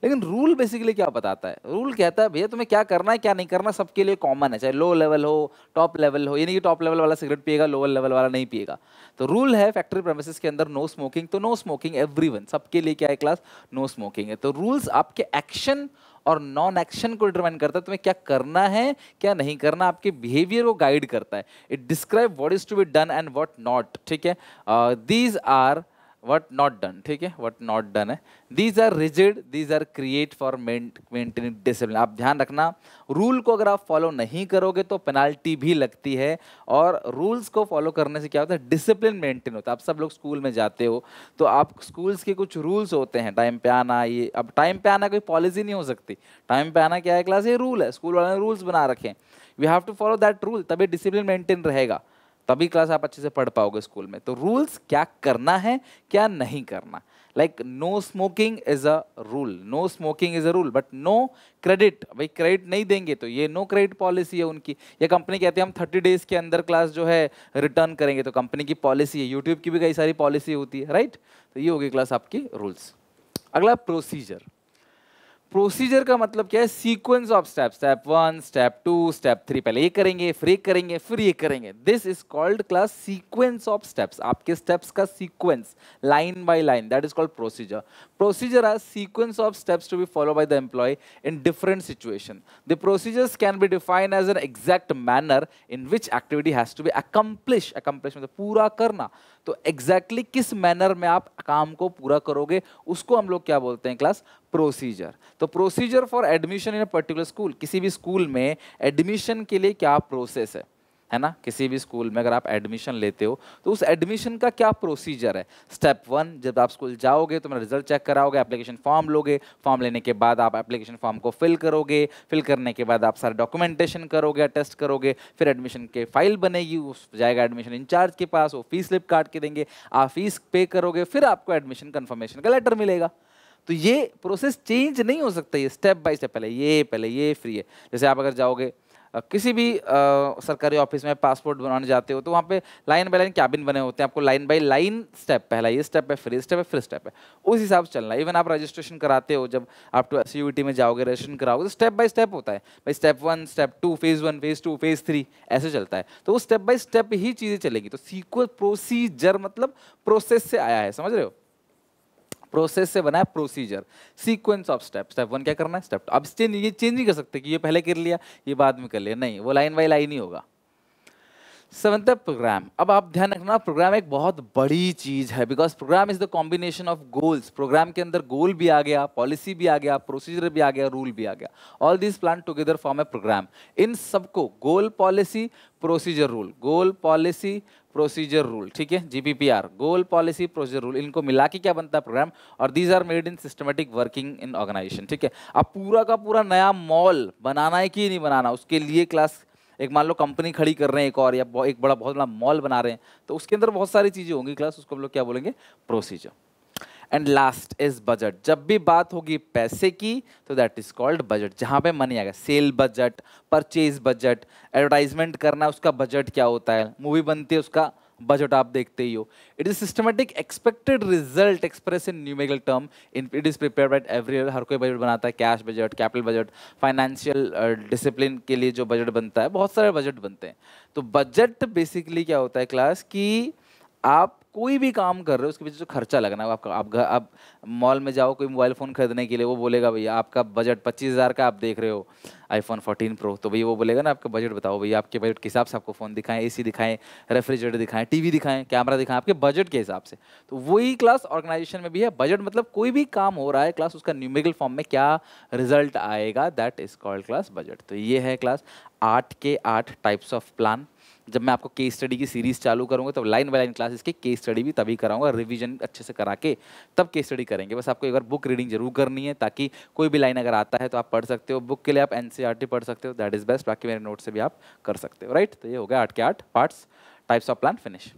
लेकिन रूल बेसिकली क्या बताता है? रूल कहता है भैया तुम्हें क्या करना है क्या नहीं करना, सबके लिए कॉमन है, चाहे लो लेवल हो टॉप लेवल हो, यानी कि टॉप लेवल वाला सिगरेट पिएगा, लोअर लेवल वाला नहीं पिएगा। तो रूल है फैक्ट्री प्रेमिसेस के अंदर नो स्मोकिंग, तो नो स्मोकिंग एवरीवन, सबके लिए क्या है क्लास? नो स्मोकिंग है। तो रूल्स आपके एक्शन और नॉन एक्शन को डिटरमाइन करता है, तुम्हें क्या करना है क्या नहीं करना, आपके बिहेवियर को गाइड करता है। It describe what is to be done and what not, ठीक है। These are what not done, ठीक है, व्हाट नॉट डन है। These are rigid, these are create for maintaining discipline. आप ध्यान रखना, रूल को अगर आप फॉलो नहीं करोगे तो पेनाल्टी भी लगती है, और रूल्स को फॉलो करने से क्या होता है? डिसिप्लिन मेंटेन होता है। आप सब लोग स्कूल में जाते हो तो आप स्कूल्स के कुछ रूल्स होते हैं, टाइम पे आना, ये अब टाइम पे आना कोई पॉलिसी नहीं हो सकती, टाइम पे आना क्या है क्लास? ये रूल है, स्कूल वालों ने रूल्स बना रखे हैं, we have to follow that rule, तभी डिसिप्लिन मेंटेन रहेगा, तभी क्लास आप अच्छे से पढ़ पाओगे स्कूल में। तो रूल्स क्या करना है क्या नहीं करना, like no smoking is a rule, no smoking is a rule, but no credit, भाई क्रेडिट नहीं देंगे तो ये नो क्रेडिट पॉलिसी है उनकी। ये कंपनी कहती है हम 30 डेज के अंदर क्लास जो है रिटर्न करेंगे, तो कंपनी की पॉलिसी है। यूट्यूब की भी कई सारी पॉलिसी होती है, राइट। तो ये होगी क्लास आपकी रूल्स। अगला प्रोसीजर। प्रोसीजर का मतलब क्या है? Sequence of step, step 1, step 2, step 3, पहले ये करेंगे फिर ये करेंगे फिर ये करेंगे, this is called class sequence of steps. आपके स्टेप्स का sequence line by line, that is called procedure. Procedure are sequence of steps to be follow by the employ in different situation. The procedures can be defined as an exact manner in which activity has to be accomplish, accomplish मतलब पूरा करना, तो exactly किस manner में आप काम को पूरा करोगे उसको हम लोग क्या बोलते हैं क्लास? प्रोसीजर। तो procedure for admission in a particular school, किसी भी स्कूल में एडमिशन के लिए क्या प्रोसेस है ना, किसी भी स्कूल में अगर आप एडमिशन लेते हो तो उस एडमिशन का क्या प्रोसीजर है? स्टेप 1, जब आप स्कूल जाओगे तो मेरा रिजल्ट चेक कराओगे, एप्लीकेशन फॉर्म लोगे, फॉर्म लेने के बाद आप एप्लीकेशन फॉर्म को फिल करोगे, फिल करने के बाद आप सारे डॉक्यूमेंटेशन करोगे, टेस्ट करोगे, फिर एडमिशन के फाइल बनेगी, उस जाएगा एडमिशन इंचार्ज के पास, वो फीस स्लिप काट के देंगे, आप फीस पे करोगे, फिर आपको एडमिशन कन्फर्मेशन का लेटर मिलेगा। तो ये प्रोसेस चेंज नहीं हो सकता, ये स्टेप बाय स्टेप, पहले ये फ्री है। जैसे आप अगर जाओगे किसी भी सरकारी ऑफिस में पासपोर्ट बनवाने जाते हो तो वहाँ पे लाइन बाय लाइन कैबिन बने होते हैं, आपको लाइन बाय लाइन स्टेप, पहला ये स्टेप है, फिर ये स्टेप है, फिर स्टेप है, उस हिसाब से चलना। इवन आप रजिस्ट्रेशन कराते हो, जब आप टू SUET में जाओगे रजिस्ट्रेशन कराओगे तो स्टेप बाय स्टेप होता है, भाई step 1, step 2, phase 1, phase 2, phase 3 ऐसे चलता है। तो वो स्टेप बाय स्टेप ही चीज़ें चलेगी। तो सीक्वेंस, प्रोसीजर मतलब प्रोसेस से आया है, समझ रहे हो? प्रोसेस से बना है procedure, sequence of step. Step 1 क्या करना है, स्टेप 2, अब ये चेंज नहीं कर सकते कि ये पहले कर लिया ये बाद में कर लिया, नहीं, वो लाइन बाय लाइन ही होगा। 7th programme. अब आप ध्यान रखना, प्रोग्राम एक बहुत बड़ी चीज है, because program is the combination of goals. Program के अंदर गोल भी आ गया, पॉलिसी भी आ गया, प्रोसीजर भी आ गया, रूल भी आ गया, all these plan together form a program. इन सबको goal, policy, procedure, rule, goal, policy, procedure, rule, ठीक है, GPPR, goal, policy, procedure, rule, इनको मिला के क्या बनता है प्रोग्राम, और these are made in systematic working in organization, ठीक है। अब पूरा का पूरा नया मॉल बनाना है कि नहीं बनाना, उसके लिए क्लास, एक मान लो कंपनी खड़ी कर रहे हैं एक और, या एक बहुत बड़ा मॉल बना रहे हैं, तो उसके अंदर बहुत सारी चीजें होंगी क्लास, उसको हम लोग क्या बोलेंगे, procedure. And last is budget. जब भी बात होगी पैसे की तो दैट इज कॉल्ड बजट, जहां पे मनी आएगा, cell budget, purchase budget, advertisement करना है उसका बजट क्या होता है, मूवी बनती है उसका बजट आप देखते ही हो। It is systematic expected result express in numerical term, it is prepared by every year. हर कोई बजट बनाता है, cash budget, capital budget, financial discipline के लिए जो बजट बनता है, बहुत सारे बजट बनते हैं। तो बजट बेसिकली क्या होता है क्लास, कि आप कोई भी काम कर रहे हो उसके पीछे जो खर्चा लगना है, आपका आप मॉल में जाओ कोई मोबाइल फ़ोन खरीदने के लिए, वो बोलेगा भैया आपका बजट 25,000 का, आप देख रहे हो iPhone 14 Pro, तो भैया वो बोलेगा ना आपका बजट बताओ भैया, आपके बजट के हिसाब से आपको फ़ोन दिखाएं, AC दिखाएं, रेफ्रिजरेटर दिखाएं, टीवी दिखाएं, कैमरा दिखाएं, आपके बजट के हिसाब से। तो वही क्लास ऑर्गेनाइजेशन में भी है। बजट मतलब कोई भी काम हो रहा है क्लास, उसका न्यूमेरिकल फॉर्म में क्या रिजल्ट आएगा, that is called class budget. तो ये है क्लास 8 के 8 टाइप्स ऑफ प्लान। जब मैं आपको केस स्टडी की सीरीज चालू करूंगा तब लाइन बाय लाइन क्लासेस की केस स्टडी भी तभी कराऊंगा, रिवीजन अच्छे से करा के तब केस स्टडी करेंगे। बस आपको एक बार बुक रीडिंग जरूर करनी है, ताकि कोई भी लाइन अगर आता है तो आप पढ़ सकते हो। बुक के लिए आप NCERT पढ़ सकते हो, दैट इज बेस्ट। बाकी मेरे नोट से भी आप कर सकते हो, राइट। तो ये हो गया 8 के 8 parts, types of plan, finish.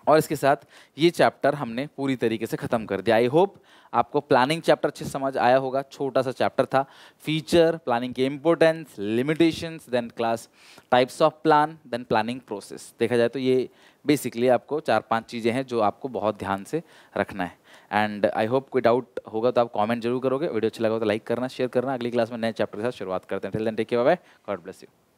और इसके साथ ये चैप्टर हमने पूरी तरीके से खत्म कर दिया। आई होप आपको प्लानिंग चैप्टर अच्छे से समझ आया होगा। छोटा सा चैप्टर था, फीचर, प्लानिंग के importance, limitations, then class types of plan, then planning process. देखा जाए तो ये बेसिकली आपको 4-5 चीज़ें हैं जो आपको बहुत ध्यान से रखना है। एंड आई होप कोई डाउट होगा तो आप कमेंट जरूर करोगे। वीडियो अच्छा लगा तो लाइक करना, शेयर करना। अगली क्लास में नए चैप्टर के साथ शुरुआत करते हैं। Till then take care, bye bye, God bless you.